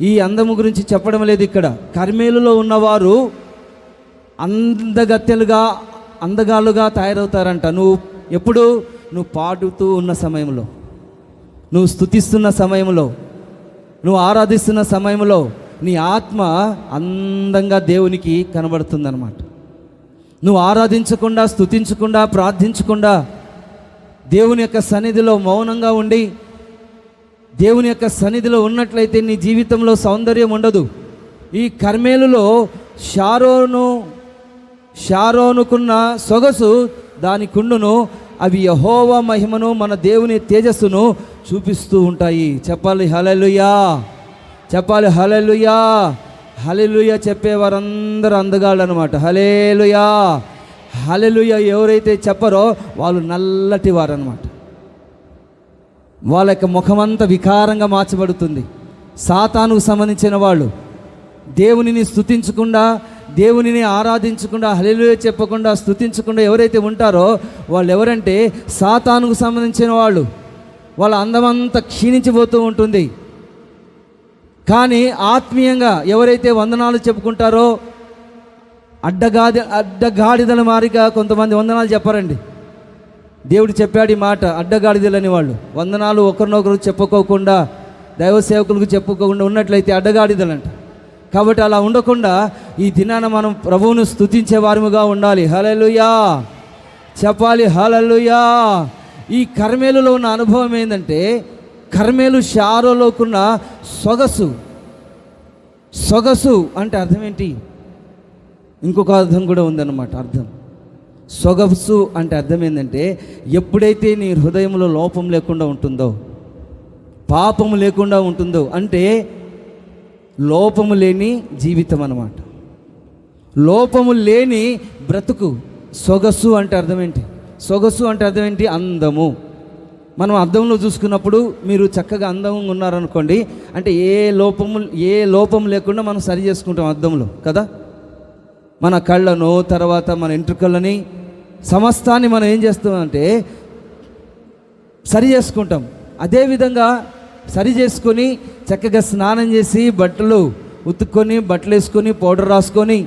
ఈ అందము గురించి చెప్పడం లేదు ఇక్కడ. కర్మేలులో ఉన్నవారు అందగత్తెలుగా, అందగాళ్ళుగా తయారవుతారంట. నువ్వు పాడుతూ ఉన్న సమయంలో, నువ్వు స్తుతిస్తున్న సమయంలో, నువ్వు ఆరాధిస్తున్న సమయంలో నీ ఆత్మ అందంగా దేవునికి కనబడుతుందన్నమాట. నువ్వు ఆరాధించకుండా, స్తుతించకుండా, ప్రార్థించకుండా దేవుని యొక్క సన్నిధిలో మౌనంగా ఉండి దేవుని యొక్క సన్నిధిలో ఉన్నట్లయితే నీ జీవితంలో సౌందర్యం ఉండదు. ఈ కర్మేలులో షారోనుకున్న సొగసు దానికుండును. అవి యెహోవా మహిమను, మన దేవుని తేజస్సును చూపిస్తూ ఉంటాయి. చెప్పాలి హల్లెలూయా. చెప్పాలి హల్లెలూయా. హల్లెలూయా చెప్పేవారందరూ అందగాళ్ళు అనమాట. హల్లెలూయా. హల్లెలూయా ఎవరైతే చెప్పరో వాళ్ళు నల్లటి వారు అనమాట. వాళ్ళ యొక్క ముఖమంతా వికారంగా మార్చబడుతుంది. సాతానుకు సంబంధించిన వాళ్ళు దేవునిని స్తుతించకుండా, దేవునిని ఆరాధించకుండా, హల్లెలూయా చెప్పకుండా, స్తుతించకుండా ఎవరైతే ఉంటారో వాళ్ళు ఎవరంటే సాతానుకు సంబంధించిన వాళ్ళు. వాళ్ళ అందమంతా క్షీణించిపోతూ ఉంటుంది. కానీ ఆత్మీయంగా ఎవరైతే వందనాలు చెప్పుకుంటారో, అడ్డగాడిదల మారిగా కొంతమంది వందనాలు చెప్పారండి. దేవుడు చెప్పాడు ఈ మాట, అడ్డగాడిదలని వాళ్ళు వందనాలు ఒకరినొకరు చెప్పుకోకుండా, దైవ సేవకులకు చెప్పుకోకుండా ఉన్నట్లయితే అడ్డగాడిదలంట. కాబట్టి అలా ఉండకుండా ఈ దినాన మనం ప్రభువును స్తుతించే వారముగా ఉండాలి. హల్లెలూయా చెప్పాలి. హల్లెలూయా. ఈ కర్మేలులో ఉన్న అనుభవం ఏంటంటే, కర్మేలు షారోలోకున్న సొగసు అంటే అర్థం ఏంటి? ఇంకొక అర్థం కూడా ఉందన్నమాట. అర్థం సొగసు అంటే అర్థం ఏంటంటే, ఎప్పుడైతే నీ హృదయంలో లోపం లేకుండా ఉంటుందో, పాపము లేకుండా ఉంటుందో, అంటే లోపము లేని జీవితం అన్నమాట. లోపము లేని బ్రతుకు. సొగసు అంటే అర్థం ఏంటి? సొగసు అంటే అర్థం ఏంటి? అందము. మనం అద్దంలో చూసుకున్నప్పుడు మీరు చక్కగా అందంగా ఉన్నారనుకోండి, అంటే ఏ లోపం లేకుండా మనం సరి చేసుకుంటాం అద్దంలో కదా. మన కళ్ళను, తర్వాత మన ఎంట్రుకలని, సమస్తాన్ని మనం ఏం చేస్తామంటే సరి చేసుకుంటాం. అదేవిధంగా సరి చేసుకొని చక్కగా స్నానం చేసి బట్టలు ఉతుక్కొని, బట్టలు వేసుకొని, పౌడర్ రాసుకొని,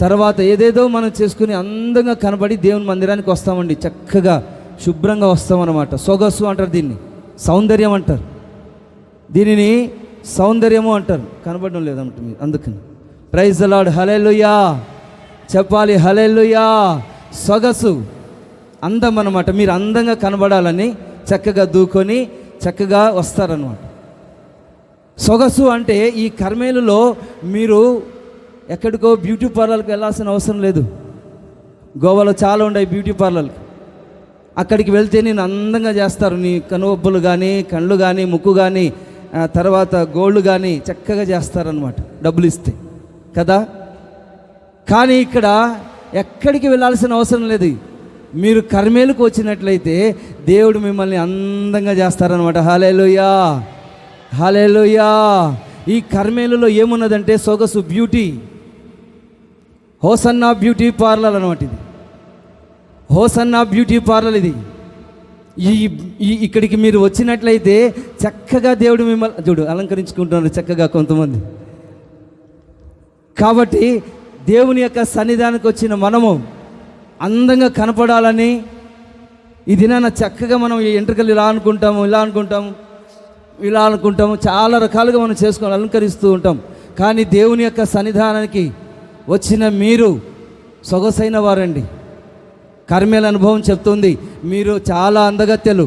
తర్వాత ఏదేదో మనం చేసుకుని అందంగా కనబడి దేవుని మందిరానికి వస్తామండి. చక్కగా శుభ్రంగా వస్తామన్నమాట. సొగసు అంటారు దీన్ని, సౌందర్యం అంటారు, దీనిని సౌందర్యము అంటారు. కనబడడం లేదంట మీరు, అందుకని ప్రైజ్ ది లార్డ్. హల్లెలూయా చెప్పాలి. హల్లెలూయా. సొగసు అందం అన్నమాట. మీరు అందంగా కనబడాలని చక్కగా దూకొని చక్కగా వస్తారన్నమాట. సొగసు అంటే ఈ కర్మేలులో మీరు ఎక్కడికో బ్యూటీ పార్లర్కి వెళ్ళాల్సిన అవసరం లేదు. గోవాలో చాలా ఉన్నాయి బ్యూటీ పార్లర్లు. అక్కడికి వెళ్తే నేను అందంగా చేస్తారు. నీ కనుబొబ్బలు కానీ, కళ్ళు కానీ, ముక్కు కానీ, తర్వాత గోళ్ళు కానీ చక్కగా చేస్తారనమాట డబ్బులు ఇస్తే కదా. కానీ ఇక్కడ ఎక్కడికి వెళ్ళాల్సిన అవసరం లేదు. మీరు కర్మేలుకు వచ్చినట్లయితే దేవుడు మిమ్మల్ని అందంగా చేస్తారనమాట. హల్లెలూయా హల్లెలూయా. ఈ కర్మేలులో ఏమున్నదంటే సొగసు, బ్యూటీ. హోసన్నా బ్యూటీ పార్లర్ అనమాట ఇది. హోసన్నా బ్యూటీ పార్లర్ ఇది. ఇక్కడికి మీరు వచ్చినట్లయితే చక్కగా దేవుడు మిమ్మల్ని చూడు అలంకరించుకుంటున్నారు చక్కగా కొంతమంది. కాబట్టి దేవుని యొక్క సన్నిధానానికి వచ్చిన మనము అందంగా కనపడాలని ఈ దినాన చక్కగా మనం ఈ ఎంట్రుకలు ఇలా అనుకుంటాము, చాలా రకాలుగా మనం చేసుకొని అలంకరిస్తూ ఉంటాం. కానీ దేవుని యొక్క సన్నిధానానికి వచ్చిన మీరు సొగసైన వారండి. కర్మేల అనుభవం చెప్తుంది, మీరు చాలా అందగత్తెలు,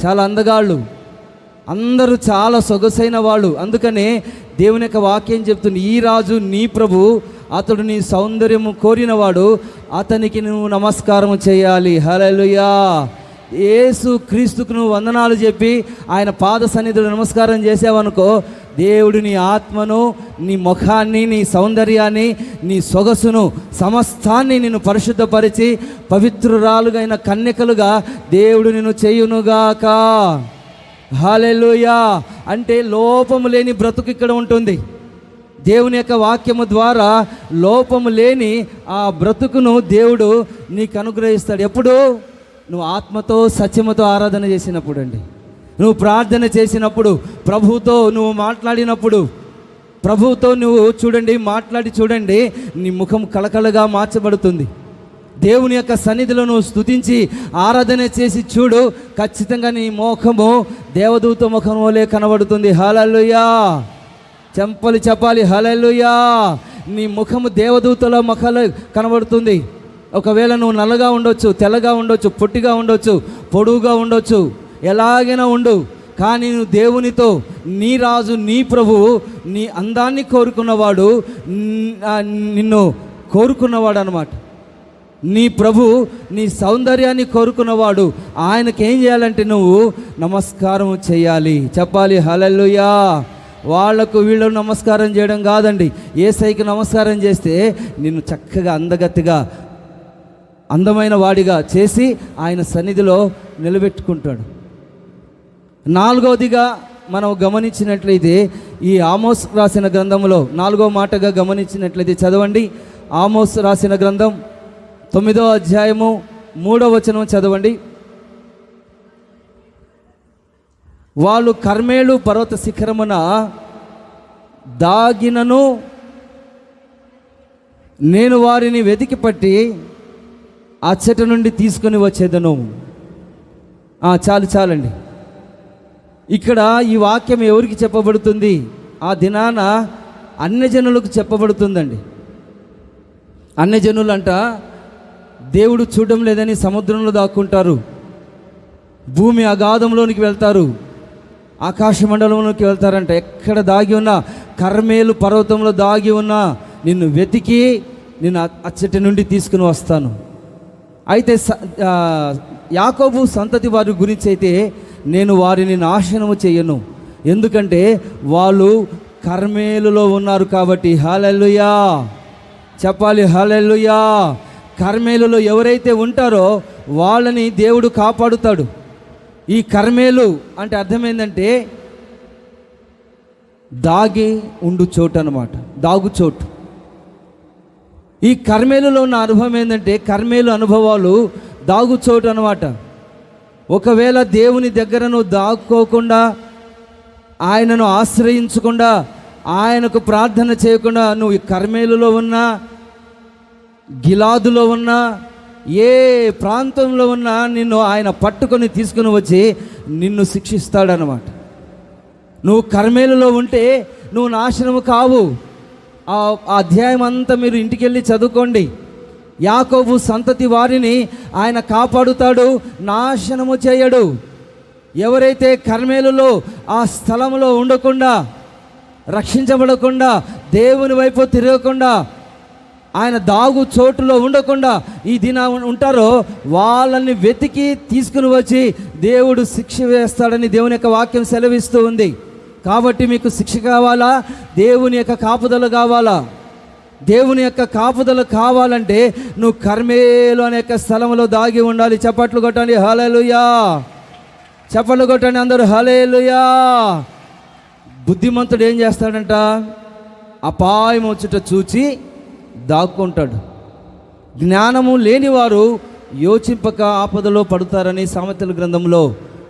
చాలా అందగాళ్ళు, అందరూ చాలా సొగసైన వాళ్ళు. అందుకనే దేవుని యొక్క వాక్యం చెప్తుంది, ఈ రాజు నీ ప్రభు, అతడు నీ సౌందర్యము కోరినవాడు, అతనికి నువ్వు నమస్కారం చేయాలి. హల్లెలూయా. యేసు క్రీస్తుకు నువ్వు వందనాలు చెప్పి ఆయన పాద సన్నిధిలో నమస్కారం చేసావనుకో, దేవుడు నీ ఆత్మను, నీ ముఖాన్ని, నీ సౌందర్యాన్ని, నీ సొగసును, సమస్తాన్ని నిన్ను పరిశుద్ధపరిచి పవిత్రురాలుగైన కన్యకలుగా దేవుడు నిన్ను చేయునుగాక. హల్లెలూయా. అంటే లోపము లేని బ్రతుకు ఇక్కడ ఉంటుంది. దేవుని యొక్క వాక్యము ద్వారా లోపము లేని ఆ బ్రతుకును దేవుడు నీకు అనుగ్రహిస్తాడు. ఎప్పుడు? నువ్వు ఆత్మతో సత్యముతో ఆరాధన చేసినప్పుడు అండి. నువ్వు ప్రార్థన చేసినప్పుడు, ప్రభువుతో నువ్వు మాట్లాడినప్పుడు, ప్రభువుతో నువ్వు మాట్లాడి చూడండి, నీ ముఖం కళకళగా మార్చబడుతుంది. దేవుని యొక్క సన్నిధిలో నువ్వు స్తుతించి ఆరాధన చేసి చూడు, ఖచ్చితంగా నీ ముఖము దేవదూత ముఖం వలె కనబడుతుంది. హల్లెలూయా. చెంపలు చెప్పాలి. హల్లెలూయా. నీ ముఖము దేవదూతల ముఖాలు కనబడుతుంది. ఒకవేళ నువ్వు నల్లగా ఉండొచ్చు, తెల్లగా ఉండొచ్చు, పొట్టిగా ఉండొచ్చు, పొడువుగా ఉండొచ్చు, ఎలాగైనా ఉండు, కానీ నువ్వు దేవునితో, నీ రాజు, నీ ప్రభువు, నీ అందాన్ని కోరుకున్నవాడు, నిన్ను కోరుకున్నవాడు అన్నమాట. నీ ప్రభు నీ సౌందర్యాన్ని కోరుకున్నవాడు. ఆయనకి ఏం చేయాలంటే నువ్వు నమస్కారం చేయాలి, చెప్పాలి. హల్లెలూయా. వాళ్లకు వీళ్ళకు నమస్కారం చేయడం కాదండి, యేసయ్యకి నమస్కారం చేస్తే నిన్ను చక్కగా అందగత్తిగా అందమైన వాడిగా చేసి ఆయన సన్నిధిలో నిలబెట్టుకుంటాడు. నాలుగవదిగా మనం గమనించినట్లయితే ఈ ఆమోస్ రాసిన గ్రంథంలో 4వ మాటగా గమనించినట్లయితే చదవండి. ఆమోస్ రాసిన గ్రంథం 9వ అధ్యాయము 3వ వచనం చదవండి. వాళ్ళు కర్మేలు పర్వత శిఖరమున దాగినను నేను వారిని వెతికి పట్టి అచ్చట నుండి తీసుకొని వచ్చేదను. చాలండి. ఇక్కడ ఈ వాక్యం ఎవరికి చెప్పబడుతుంది? ఆ దినాన అన్యజనులకు చెప్పబడుతుందండి. అన్యజనులంట దేవుడు చూడడం లేదని సముద్రంలో దాక్కుంటారు, భూమి అగాధంలోనికి వెళ్తారు, ఆకాశ మండలంలోకి వెళ్తారంట. ఎక్కడ దాగి ఉన్నా, కర్మేలు పర్వతంలో దాగి ఉన్నా నిన్ను వెతికి నిన్ను అచ్చటి నుండి తీసుకుని వస్తాను. అయితే యాకోబు సంతతి వారి గురించి అయితే నేను వారిని నాశనము చేయను, ఎందుకంటే వాళ్ళు కర్మేలులో ఉన్నారు కాబట్టి. హల్లెలూయా. చెప్పాలి. హల్లెలూయా. కర్మేలులో ఎవరైతే ఉంటారో వాళ్ళని దేవుడు కాపాడుతాడు. ఈ కర్మేలు అంటే అర్థం ఏంటంటే దాగి ఉండు చోటు అన్నమాట, దాగు చోటు. ఈ కర్మేలులో ఉన్న అనుభవం ఏంటంటే, కర్మేలు అనుభవాలు దాగుచోటు అన్నమాట. ఒకవేళ దేవుని దగ్గర నువ్వు దాక్కోకుండా, ఆయనను ఆశ్రయించకుండా, ఆయనకు ప్రార్థన చేయకుండా నువ్వు ఈ కర్మేలులో ఉన్నా, గిలాదులో ఉన్నా, ఏ ప్రాంతంలో ఉన్నా నిన్ను ఆయన పట్టుకొని తీసుకుని వచ్చి నిన్ను శిక్షిస్తాడనమాట. నువ్వు కర్మేలులో ఉంటే నువ్వు నాశనము కావు. ఆ అధ్యాయం అంతా మీరు ఇంటికి వెళ్ళి చదువుకోండి. యాకోబు సంతతి వారిని ఆయన కాపాడుతాడు, నాశనము చేయడు. ఎవరైతే కర్మేలులో ఆ స్థలంలో ఉండకుండా, రక్షించబడకుండా, దేవుని వైపు తిరగకుండా, ఆయన దాగు చోటులో ఉండకుండా ఈ దిన ఉంటారో వాళ్ళని వెతికి తీసుకుని వచ్చి దేవుడు శిక్ష వేస్తాడని దేవుని యొక్క వాక్యం సెలవిస్తూ ఉంది. కాబట్టి మీకు శిక్ష కావాలా? దేవుని యొక్క కాపుదల కావాలా? దేవుని యొక్క కాపుదల కావాలంటే నువ్వు కర్మేలు అనే యొక్క స్థలంలో దాగి ఉండాలి. చప్పట్లు కొట్టండి. హల్లెలూయా. చప్పట్లు కొట్టండి అందరూ. హల్లెలూయా. బుద్ధిమంతుడు ఏం చేస్తాడంట? అపాయం వచ్చుట చూచి దాక్కుంటాడు. జ్ఞానము లేనివారు యోచింపక ఆపదలో పడుతారని సామెతల గ్రంథంలో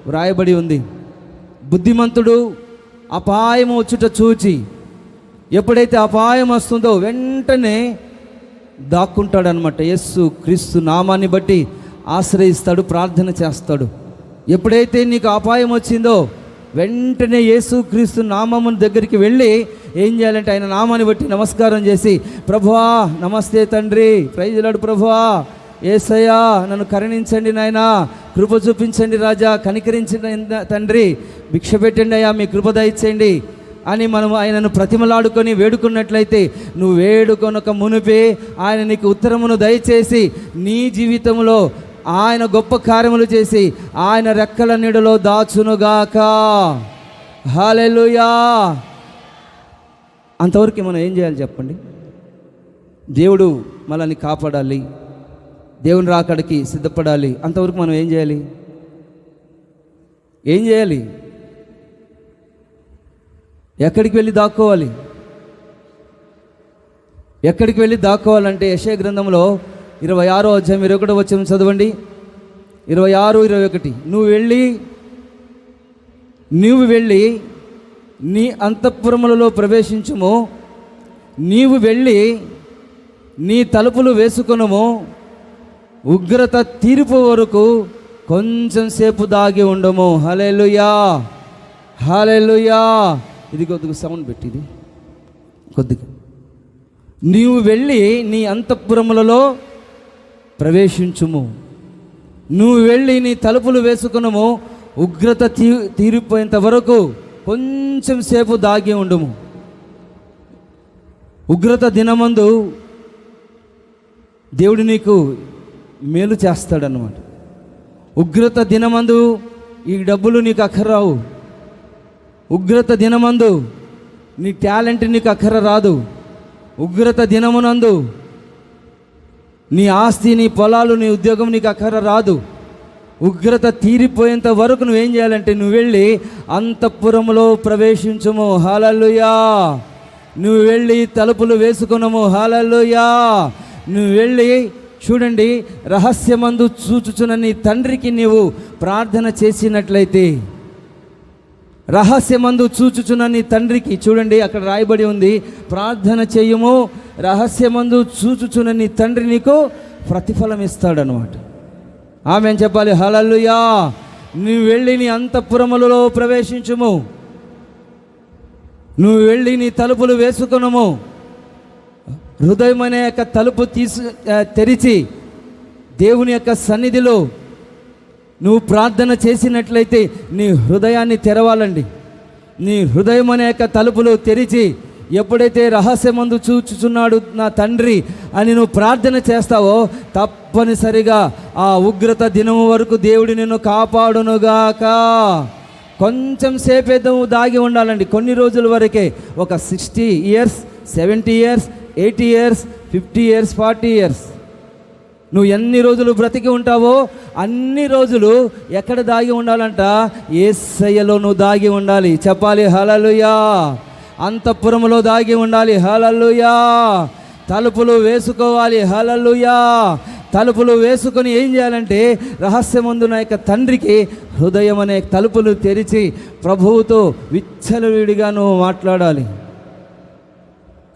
వ్రాయబడి ఉంది. బుద్ధిమంతుడు అపాయం వచ్చుట చూచి ఎప్పుడైతే అపాయం వస్తుందో వెంటనే దాక్కుంటాడనమాట. యేసు క్రీస్తు నామాన్ని బట్టి ఆశ్రయిస్తాడు, ప్రార్థన చేస్తాడు. ఎప్పుడైతే నీకు అపాయం వచ్చిందో వెంటనే యేసు క్రీస్తు నామముని దగ్గరికి వెళ్ళి ఏం చేయాలంటే ఆయన నామాన్ని బట్టి నమస్కారం చేసి, ప్రభువా నమస్తే తండ్రి, ప్రైజ్ లార్డ్ ప్రభువా, యేసయ్యా నన్ను కరుణించండి నాయనా, కృప చూపించండి రాజా, కనికరించండి తండ్రి, భిక్ష పెట్టండి అయ్యా, మీ కృప దయచేయండి అని మనం ఆయనను ప్రతిమలాడుకొని వేడుకున్నట్లయితే, నువ్వు వేడుకొనక మునిపే ఆయన నీకు ఉత్తరమును దయచేసి నీ జీవితంలో ఆయన గొప్ప కార్యములు చేసి ఆయన రెక్కల నీడలో దాచునుగాక. హల్లెలూయా. అంతవరకు మనం ఏం చేయాలి చెప్పండి? దేవుడు మనల్ని కాపాడాలి, దేవుని రాకడికి సిద్ధపడాలి. అంతవరకు మనం ఏం చేయాలి? ఏం చేయాలి? ఎక్కడికి వెళ్ళి దాక్కోవాలి? ఎక్కడికి వెళ్ళి దాక్కోవాలంటే యెషయా గ్రంథంలో 26వ అధ్యాయం 21వ వచనం చదవండి. 26, 21. నీవు వెళ్ళి నీ అంతఃపురములలో ప్రవేశించుము, నీవు వెళ్ళి నీ తలుపులు వేసుకొనుము, ఉగ్రత తీర్పు వరకు కొంచెం సేపు దాగి ఉండము. హల్లెలూయా, హల్లెలూయా. ఇది కొద్దిగా సౌండ్ పెట్టిది కొద్దిగా. నీవు వెళ్ళి నీ అంతఃపురములలో ప్రవేశించుము, నువ్వు వెళ్ళి నీ తలుపులు వేసుకునము, ఉగ్రత తీరిపోయేంత వరకు కొంచెం సేపు దాగి ఉండుము. ఉగ్రత దినమందు దేవుడు నీకు మేలు చేస్తాడన్నమాట. ఉగ్రత దినమందు ఈ డబ్బులు నీకు అక్కరావు. ఉగ్రత దినమందు నీ టాలెంట్ నీకు అక్కర రాదు. ఉగ్రత దినమునందు నీ ఆస్తి, నీ పొలాలు, నీ ఉద్యోగం నీకు అక్కర రాదు. ఉగ్రత తీరిపోయేంత వరకు నువ్వేం చేయాలంటే నువ్వు వెళ్ళి అంతఃపురములో ప్రవేశించుము. హల్లెలూయా. నువ్వు వెళ్ళి తలుపులు వేసుకున్నాము. హల్లెలూయా. నువ్వు వెళ్ళి చూడండి, రహస్యమందు చూచుచున్న నీ తండ్రికి నీవు ప్రార్థన చేసినట్లయితే, రహస్యమందు చూచుచున్న నీ తండ్రికి, చూడండి అక్కడ రాయబడి ఉంది, ప్రార్థన చేయుము, రహస్యమందు చూచుచున్న నీ తండ్రి నీకు ప్రతిఫలం ఇస్తాడనమాట. ఆమె చెప్పాలి. హల్లెలూయా. నువ్వు వెళ్ళి నీ అంతఃపురములలో ప్రవేశించుము, నువ్వు వెళ్ళి నీ తలుపులు వేసుకునము. హృదయం అనే యొక్క తలుపు తెరిచి దేవుని యొక్క సన్నిధిలో నువ్వు ప్రార్థన చేసినట్లయితే నీ హృదయాన్ని తెరవాలండి. నీ హృదయం అనే యొక్క తలుపులు తెరిచి ఎప్పుడైతే రహస్యమందు చూచుచున్నాడు నా తండ్రి అని నువ్వు ప్రార్థన చేస్తావో తప్పనిసరిగా ఆ ఉగ్రత దినము వరకు దేవుడు నిన్ను కాపాడునుగాక. కొంచెం సేపేదో దాగి ఉండాలండి, కొన్ని రోజుల వరకే. ఒక 60 years, 70 years, 80 years, 50 years, 40 years నువ్వు ఎన్ని రోజులు బ్రతికి ఉంటావో అన్ని రోజులు ఎక్కడ దాగి ఉండాలంట? యేసయ్యలో నువ్వు దాగి ఉండాలి. చెప్పాలి హల్లెలూయా. అంతఃపురములో దాగి ఉండాలి. హల్లెలూయా. తలుపులు వేసుకోవాలి. హల్లెలూయా. తలుపులు వేసుకొని ఏం చేయాలంటే రహస్యమందున యొక్క తండ్రికి హృదయం అనే తలుపులు తెరిచి ప్రభువుతో విచ్చలవిడిగా నువ్వు మాట్లాడాలి.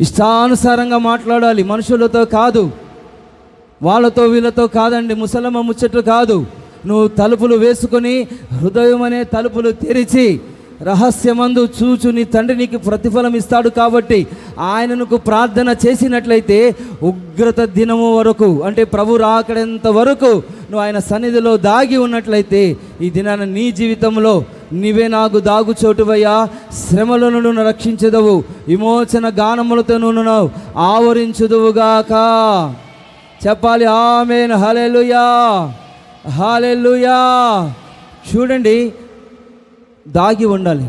ఇష్టానుసారంగా మాట్లాడాలి, మనుషులతో కాదు, వాళ్ళతో వీళ్ళతో కాదండి, ముసలమ్మ ముచ్చట్లు కాదు. నువ్వు తలుపులు వేసుకొని హృదయం అనే తలుపులు తెరిచి రహస్యమందు చూచు నీ తండ్రి నీకు ప్రతిఫలం ఇస్తాడు. కాబట్టి ఆయనకు ప్రార్థన చేసినట్లయితే ఉగ్రత దినము వరకు, అంటే ప్రభు రాకడేంత వరకు నువ్వు ఆయన సన్నిధిలో దాగి ఉన్నట్లయితే ఈ దినాన నీ జీవితంలో నీవే నాకు దాగుచోటువయ్యా, శ్రమల నుండి రక్షించదవు, విమోచన గానములతో నువ్వు ఆవరించుదువుగాక. చెప్పాలి ఆమేన్. హల్లెలూయా, హల్లెలూయా. చూడండి, దాగి ఉండాలి.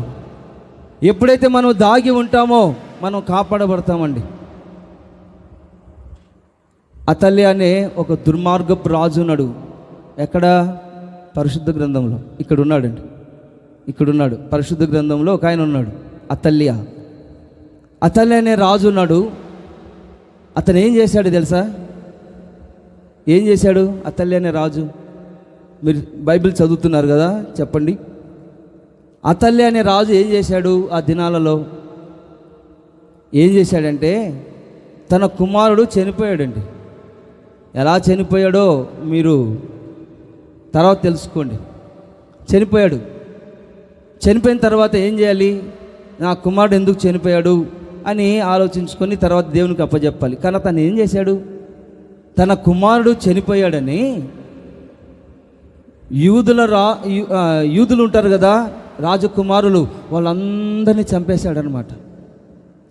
ఎప్పుడైతే మనం దాగి ఉంటామో మనం కాపాడబడతామండి. అతల్య అనే ఒక దుర్మార్గపు రాజు ఉన్నాడు. ఎక్కడ? పరిశుద్ధ గ్రంథంలో. ఇక్కడ ఉన్నాడండి, ఇక్కడున్నాడు. పరిశుద్ధ గ్రంథంలో ఒక ఆయన ఉన్నాడు, అతల్య. అతల్య అనే రాజు ఉన్నాడు. అతను ఏం చేశాడు తెలుసా? ఏం చేశాడు అతల్య అనే రాజు? మీరు బైబిల్ చదువుతున్నారు కదా, చెప్పండి. అతల్య అనే రాజు ఏం చేశాడు ఆ దినాలలో? ఏం చేశాడంటే తన కుమారుడు చనిపోయాడండి. ఎలా చనిపోయాడో మీరు తర్వాత తెలుసుకోండి. చనిపోయిన తర్వాత ఏం చేయాలి? నా కుమారుడు ఎందుకు చనిపోయాడు అని ఆలోచించుకొని తర్వాత దేవునికి అప్పచెప్పాలి. కానీ తను ఏం చేశాడు? తన కుమారుడు చనిపోయాడని యూదులు ఉంటారు కదా, రాజకుమారులు, వాళ్ళందరినీ చంపేశాడనమాట.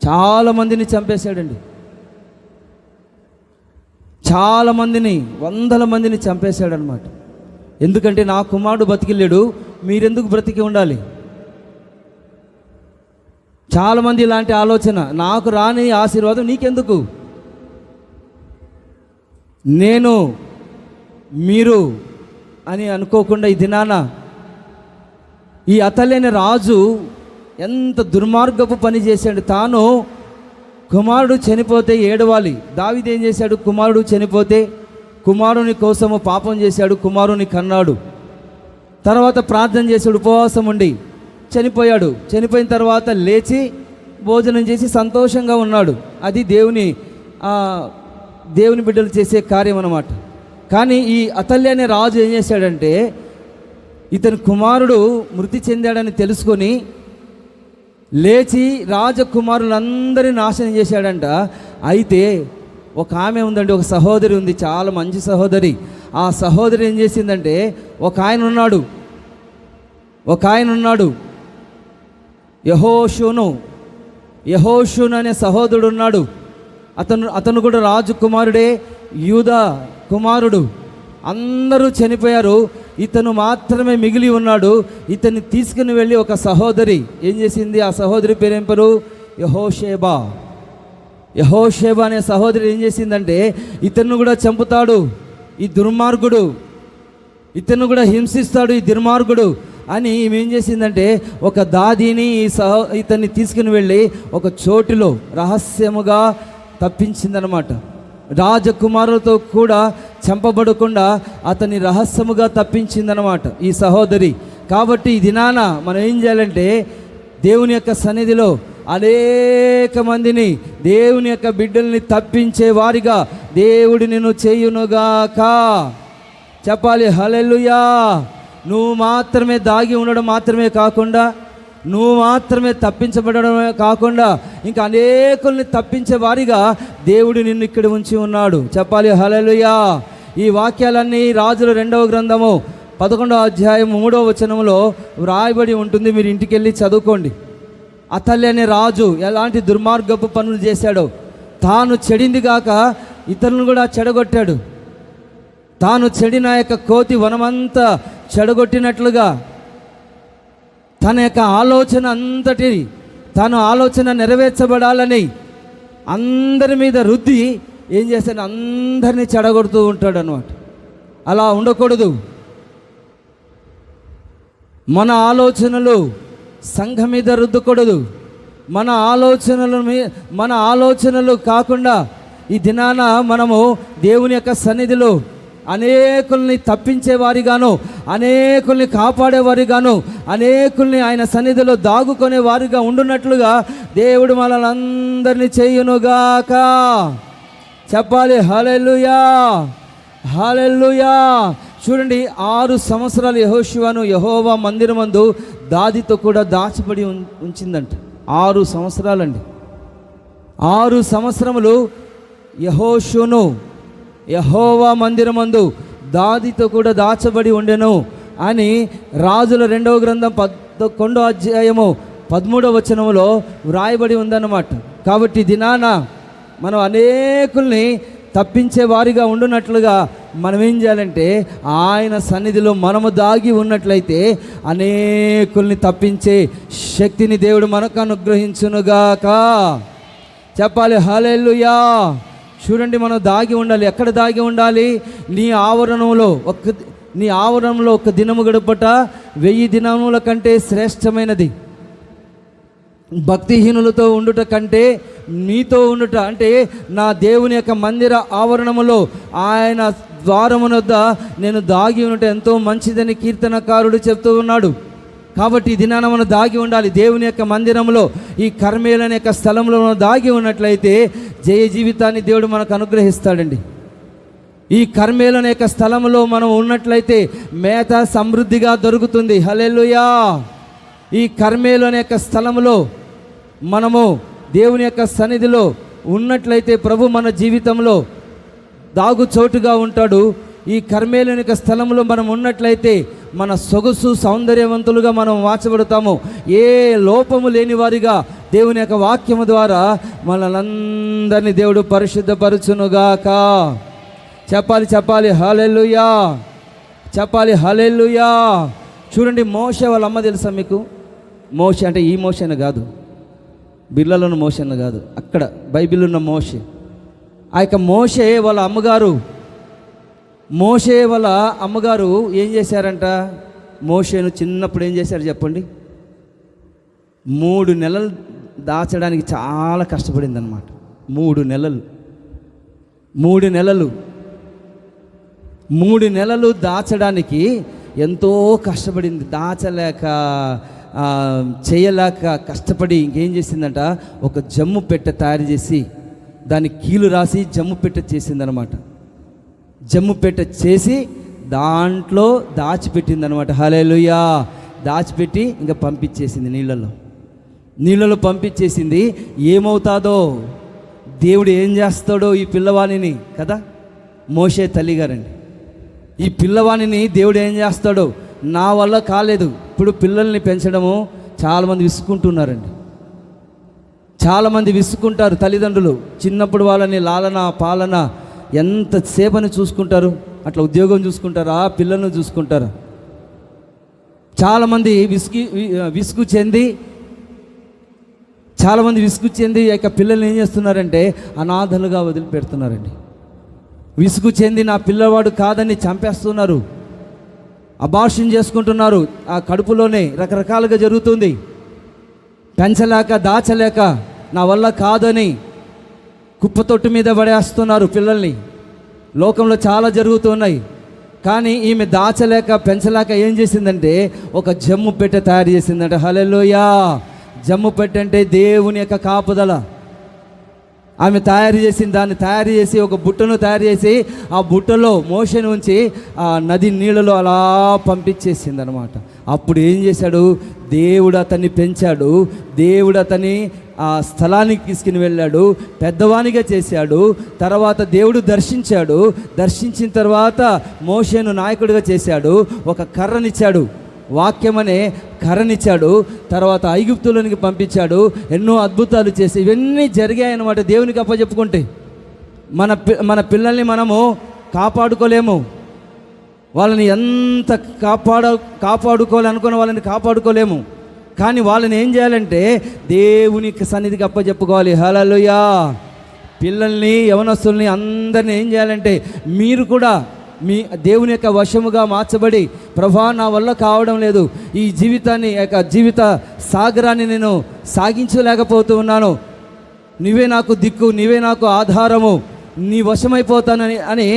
చాలామందిని చంపేశాడండి. చాలామందిని, వందల మందిని చంపేశాడనమాట. ఎందుకంటే నా కుమారుడు బతికిలేడు, మీరెందుకు బ్రతికి ఉండాలి? చాలామంది ఇలాంటి ఆలోచన, నాకు రాని ఆశీర్వాదం నీకెందుకు, నేను మీరు అని అనుకోకుండా ఈ దినాన ఈ అతలైన రాజు ఎంత దుర్మార్గపు పని చేశాడు. తాను కుమారుడు చనిపోతే ఏడవాలి. దావీదు ఏం చేశాడు? కుమారుడు చనిపోతే కుమారుని కోసము పాపం చేశాడు, కుమారుని కన్నాడు. తర్వాత ప్రార్థన చేశాడు, ఉపవాసం ఉండి చనిపోయాడు. చనిపోయిన తర్వాత లేచి భోజనం చేసి సంతోషంగా ఉన్నాడు. అది దేవుని బిడ్డలు చేసే కార్యం అన్నమాట. కానీ ఈ అతల్య అనే రాజు ఏం చేశాడంటే ఇతని కుమారుడు మృతి చెందాడని తెలుసుకొని లేచి రాజకుమారులందరినీ నాశనం చేశాడంట. అయితే ఒక ఆమె ఉందండి, ఒక సహోదరి ఉంది, చాలా మంచి సహోదరి. ఆ సహోదరి ఏం చేసిందంటే ఒక ఆయన ఉన్నాడు యెహోషును అనే సహోదరుడు ఉన్నాడు. అతను కూడా రాజకుమారుడే, యూదా కుమారుడు. అందరూ చనిపోయారు, ఇతను మాత్రమే మిగిలి ఉన్నాడు. ఇతన్ని తీసుకుని వెళ్ళి ఒక సహోదరి ఏం చేసింది? ఆ సహోదరి పేరేం పేరు? యెహోషేబా అనే సహోదరి ఏం చేసిందంటే ఇతన్ని కూడా చంపుతాడు ఈ దుర్మార్గుడు, ఇతన్ని కూడా హింసిస్తాడు ఈ దుర్మార్గుడు అని ఈమె ఏం చేసిందంటే ఒక దాదిని ఇతన్ని తీసుకుని వెళ్ళి ఒక చోటులో రహస్యముగా తప్పించిందనమాట. రాజకుమారులతో కూడా చంపబడకుండా అతన్ని రహస్యముగా తప్పించిందనమాట ఈ సహోదరి. కాబట్టి ఈ దినాన మనం ఏం చేయాలంటే దేవుని యొక్క సన్నిధిలో అనేక మందిని, దేవుని యొక్క బిడ్డల్ని తప్పించే వారిగా దేవుడు నిన్ను చేయునుగాక. చెప్పాలి హల్లెలూయా. నువ్వు మాత్రమే దాగి ఉండడం మాత్రమే కాకుండా, నువ్వు మాత్రమే తప్పించబడడమే కాకుండా ఇంకా అనేకుల్ని తప్పించే వారిగా దేవుడు నిన్ను ఇక్కడ ఉంచి ఉన్నాడు. చెప్పాలి హల్లెలూయా. ఈ వాక్యాలన్నీ రాజుల 2వ గ్రంథము 11వ అధ్యాయం 3వ వచనంలో వ్రాయబడి ఉంటుంది. మీరు ఇంటికి వెళ్ళి చదువుకోండి. అతల్య అనే రాజు ఎలాంటి దుర్మార్గపు పనులు చేశాడో, తాను చెడింది గాక ఇతరులను కూడా చెడగొట్టాడు. తాను చెడిన యొక్క కోతి వనమంతా చెడగొట్టినట్లుగా తన యొక్క ఆలోచన నెరవేర్చబడాలని అందరి మీద రుద్ది ఏం చేస్తాడు? అందరినీ చెడగొడుతూ ఉంటాడు అన్నమాట. అలా ఉండకూడదు. మన ఆలోచనలు సంఘం మీద రుద్దకూడదు. మన ఆలోచనలు కాకుండా ఈ దినాన మనము దేవుని యొక్క సన్నిధిలో అనేకుల్ని తప్పించేవారిగాను, అనేకుల్ని కాపాడేవారిగాను, అనేకుల్ని ఆయన సన్నిధిలో దాగుకునే వారిగా ఉండున్నట్లుగా దేవుడు మనల్ని అందరినీ చేయునుగాక. చెప్పాలి హల్లెలూయా, హల్లెలూయా. చూడండి, 6 సంవత్సరాలు యెహోవా మందిరమందు దాదితో కూడా దాచబడి ఉంచిందంట. 6 సంవత్సరాలండి. 6 సంవత్సరములు యెహోవా మందిరమందు దాదితో కూడా దాచబడి ఉండెను అని రాజుల 2వ గ్రంథం 11వ అధ్యాయము 13వ వచనములో వ్రాయబడి ఉందన్నమాట. కాబట్టి దినాన మనం అనేకుల్ని తప్పించే వారిగా ఉండునట్లుగా మనం ఏం చేయాలంటే ఆయన సన్నిధిలో మనము దాగి ఉన్నట్లయితే అనేకుల్ని తప్పించే శక్తిని దేవుడు మనకు అనుగ్రహించునుగాక. చెప్పాలి హల్లెలూయా. చూడండి, మనం దాగి ఉండాలి. ఎక్కడ దాగి ఉండాలి? నీ ఆవరణంలో ఒక దినము గడుపట 1000 దినముల కంటే శ్రేష్టమైనది. భక్తిహీనులతో ఉండుట కంటే నీతో ఉండుట, అంటే నా దేవుని యొక్క మందిర ఆవరణములో ఆయన ద్వారమునొద్ద నేను దాగి ఉండటం ఎంతో మంచిదని కీర్తనకారుడు చెప్తూ ఉన్నాడు. కాబట్టి ఈ దినాన మనం దాగి ఉండాలి దేవుని యొక్క మందిరంలో. ఈ కర్మేలు అనే యొక్క స్థలంలో మనం దాగి ఉన్నట్లయితే జయ జీవితాన్ని దేవుడు మనకు అనుగ్రహిస్తాడండి. ఈ కర్మేలు అనే యొక్క స్థలంలో మనం ఉన్నట్లయితే మేత సమృద్ధిగా దొరుకుతుంది. హల్లెలూయా. ఈ కర్మేలు అనే యొక్క స్థలంలో మనము దేవుని యొక్క సన్నిధిలో ఉన్నట్లయితే ప్రభు మన జీవితంలో దాగు చోటుగా ఉంటాడు. ఈ కర్మేలు అనే యొక్క స్థలంలో మనం ఉన్నట్లయితే మన సొగసు సౌందర్యవంతులుగా మనం మార్చబడతాము. ఏ లోపము లేని వారిగా దేవుని యొక్క వాక్యము ద్వారా మనలందరినీ దేవుడు పరిశుద్ధపరచునుగాక. చెప్పాలి హల్లెలూయా. చెప్పాలి హల్లెలూయా. చూడండి, మోషే వాళ్ళ అమ్మ తెలుసా మీకు? మోషే అంటే ఈ మోషే అని కాదు, బిర్లలోని మోషే అని కాదు, అక్కడ బైబిల్ ఉన్న మోషే. ఆ యొక్క మోషే వాళ్ళ అమ్మగారు ఏం చేశారంట? మోషేను చిన్నప్పుడు ఏం చేశారు చెప్పండి? 3 నెలలు దాచడానికి చాలా కష్టపడింది అన్నమాట. 3 నెలలు దాచడానికి ఎంతో కష్టపడింది. దాచలేక చేయలేక కష్టపడి ఇంకేం చేసిందంట, ఒక జమ్ము పెట్టె తయారు చేసి దానికి కీలు రాసి జమ్ము పెట్టె చేసిందనమాట. జమ్ము పెట్టె చేసి దాంట్లో దాచిపెట్టిందనమాట. హల్లెలూయా. దాచిపెట్టి ఇంకా పంపించేసింది నీళ్ళలో పంపించేసింది. ఏమవుతాదో, దేవుడు ఏం చేస్తాడో ఈ పిల్లవాణిని కదా, మోషే తల్లిగారండి. ఈ పిల్లవాణిని దేవుడు ఏం చేస్తాడో, నా వల్ల కాలేదు. ఇప్పుడు పిల్లల్ని పెంచడము చాలామంది విసుక్కుంటున్నారండి. చాలామంది విసుక్కుంటారు తల్లిదండ్రులు. చిన్నప్పుడు వాళ్ళని లాలన పాలన ఎంతసేపని చూసుకుంటారు? అట్లా ఉద్యోగం చూసుకుంటారా, పిల్లలను చూసుకుంటారా? చాలామంది విసుగు చెంది ఇక పిల్లల్ని ఏం చేస్తున్నారంటే అనాథలుగా వదిలిపెడుతున్నారండి. విసుగు చెంది నా పిల్లవాడు కాదని చంపేస్తున్నారు, అబార్షన్ చేసుకుంటున్నారు. ఆ కడుపులోనే రకరకాలుగా జరుగుతుంది. పెంచలేక దాచలేక నా వల్ల కాదని కుప్పతొట్టు మీద పడేస్తున్నారు పిల్లల్ని. లోకంలో చాలా జరుగుతున్నాయి. కానీ ఈమె దాచలేక పెంచలేక ఏం చేసిందంటే ఒక జమ్ము పెట్టె తయారు చేసిందంట. హల్లెలూయా. జమ్ము పెట్టె అంటే దేవుని యొక్క కాపుదల. ఆమె తయారు చేసిన దాన్ని తయారు చేసి ఒక బుట్టను తయారు చేసి ఆ బుట్టలో మోషేను ఉంచి ఆ నది నీళ్ళలో అలా పంపించేసింది అనమాట. అప్పుడు ఏం చేశాడు? దేవుడు అతన్ని పెంచాడు. దేవుడు అతన్ని ఆ స్థలానికి తీసుకుని వెళ్ళాడు, పెద్దవానిగా చేశాడు. తర్వాత దేవుడు దర్శించాడు. దర్శించిన తర్వాత మోషేను నాయకుడిగా చేశాడు. ఒక కర్రనిచ్చాడు, వాక్యం అనే కర్రనిచ్చాడు. తర్వాత ఐగుప్తులోనికి పంపించాడు. ఎన్నో అద్భుతాలు చేసి ఇవన్నీ జరిగాయన్నమాట. దేవునికి అప్పచెప్పుకుంటే మన పిల్లల్ని మనము కాపాడుకోలేము. వాళ్ళని ఎంత కాపాడుకోవాలనుకున్న వాళ్ళని కాపాడుకోలేము. కానీ వాళ్ళని ఏం చేయాలంటే దేవునికి సన్నిధికి అప్పచెప్పుకోవాలి. హల్లెలూయా. పిల్లల్ని, యవనస్తుల్ని అందరినీ ఏం చేయాలంటే మీరు కూడా మీ దేవుని యొక్క వశముగా మార్చబడి, ప్రభా నా వల్ల కావడం లేదు, ఈ జీవితాన్ని యొక్క జీవిత సాగరాన్ని నేను సాగించలేకపోతూ ఉన్నాను, నీవే నాకు దిక్కు, నీవే నాకు ఆధారము, నీ వశమైపోతానని అని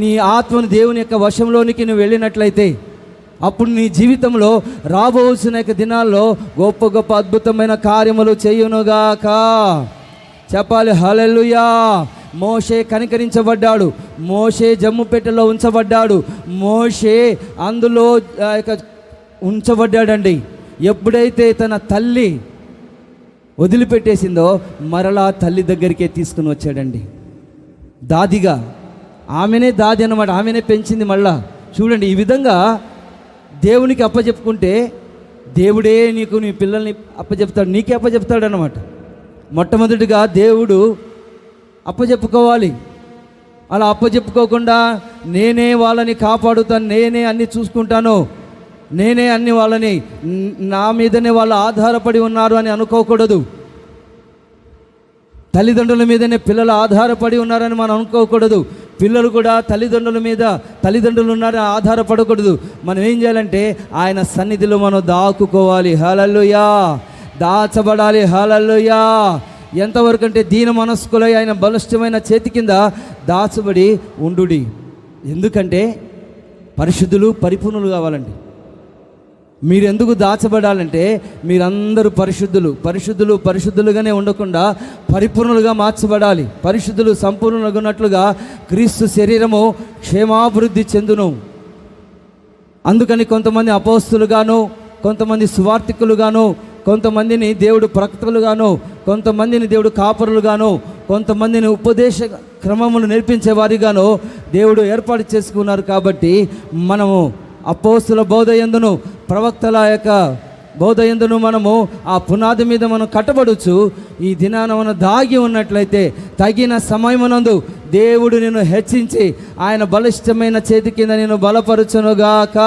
నీ ఆత్మను దేవుని యొక్క వశంలోనికి నువ్వు వెళ్ళినట్లయితే అప్పుడు నీ జీవితంలో రాబోసిన దినాల్లో గొప్ప గొప్ప అద్భుతమైన కార్యములు చేయునుగాక. చెప్పాలి హల్లెలూయా. మోషే కనికరించబడ్డాడు. మోషే జమ్ముపెట్టెలో ఉంచబడ్డాడు. మోషే అందులో ఉంచబడ్డాడండి. ఎప్పుడైతే తన తల్లి వదిలిపెట్టేసిందో మరలా తల్లి దగ్గరికే తీసుకుని వచ్చాడండి. దాదిగా, ఆమెనే దాది అన్నమాట. ఆమెనే పెంచింది మళ్ళా. చూడండి, ఈ విధంగా దేవునికి అప్పచెప్పుకుంటే దేవుడే నీకు నీ పిల్లల్ని అప్పచెప్తాడు, నీకే అప్పచెప్తాడు అన్నమాట. మొట్టమొదటిగా దేవుడు అప్పచెప్పుకోవాలి. అలా అప్పచెప్పుకోకుండా నేనే వాళ్ళని కాపాడుతాను, నేనే అన్ని చూసుకుంటాను, నేనే అన్ని వాళ్ళని నా మీదనే వాళ్ళు ఆధారపడి ఉన్నారు అని అనుకోకూడదు. తల్లిదండ్రుల మీదనే పిల్లలు ఆధారపడి ఉన్నారని మనం అనుకోకూడదు. పిల్లలు కూడా తల్లిదండ్రులు ఉన్నారని ఆధారపడకూడదు. మనం ఏం చేయాలంటే ఆయన సన్నిధిలో మనం దాక్కుకోవాలి. హల్లెలూయా. దాచబడాలి. హల్లెలూయా. ఎంతవరకు అంటే దీన మనస్కులై ఆయన బలిష్టమైన చేతి కింద దాచబడి ఉండుడి. ఎందుకంటే పరిశుద్ధులు పరిపూర్ణులు కావాలండి. మీరెందుకు దాచబడాలంటే మీరందరూ పరిశుద్ధులుగానే ఉండకుండా పరిపూర్ణులుగా మార్చబడాలి. పరిశుద్ధులు సంపూర్ణులుగా ఉన్నట్లుగా క్రీస్తు శరీరము క్షేమాభివృద్ధి చెందును. అందుకని కొంతమంది అపోస్తులుగాను, కొంతమంది సువార్తికులుగాను, కొంతమందిని దేవుడు ప్రవక్తలుగాను, కొంతమందిని దేవుడు కాపరులుగాను, కొంతమందిని ఉపదేశ క్రమములు నేర్పించేవారిగాను దేవుడు ఏర్పాటు చేసుకున్నారు. కాబట్టి మనము అపోస్తుల బోధ యందును, ప్రవక్తల యొక్క బోధ యందును మనము ఆ పునాది మీద మనం కట్టబడచ్చు. ఈ దినాన మనం దాగి ఉన్నట్లయితే తగిన సమయమునందు దేవుడు నిన్ను హెచ్చించి ఆయన బలిష్టమైన చేతి కింద నిన్ను బలపరచునుగాక.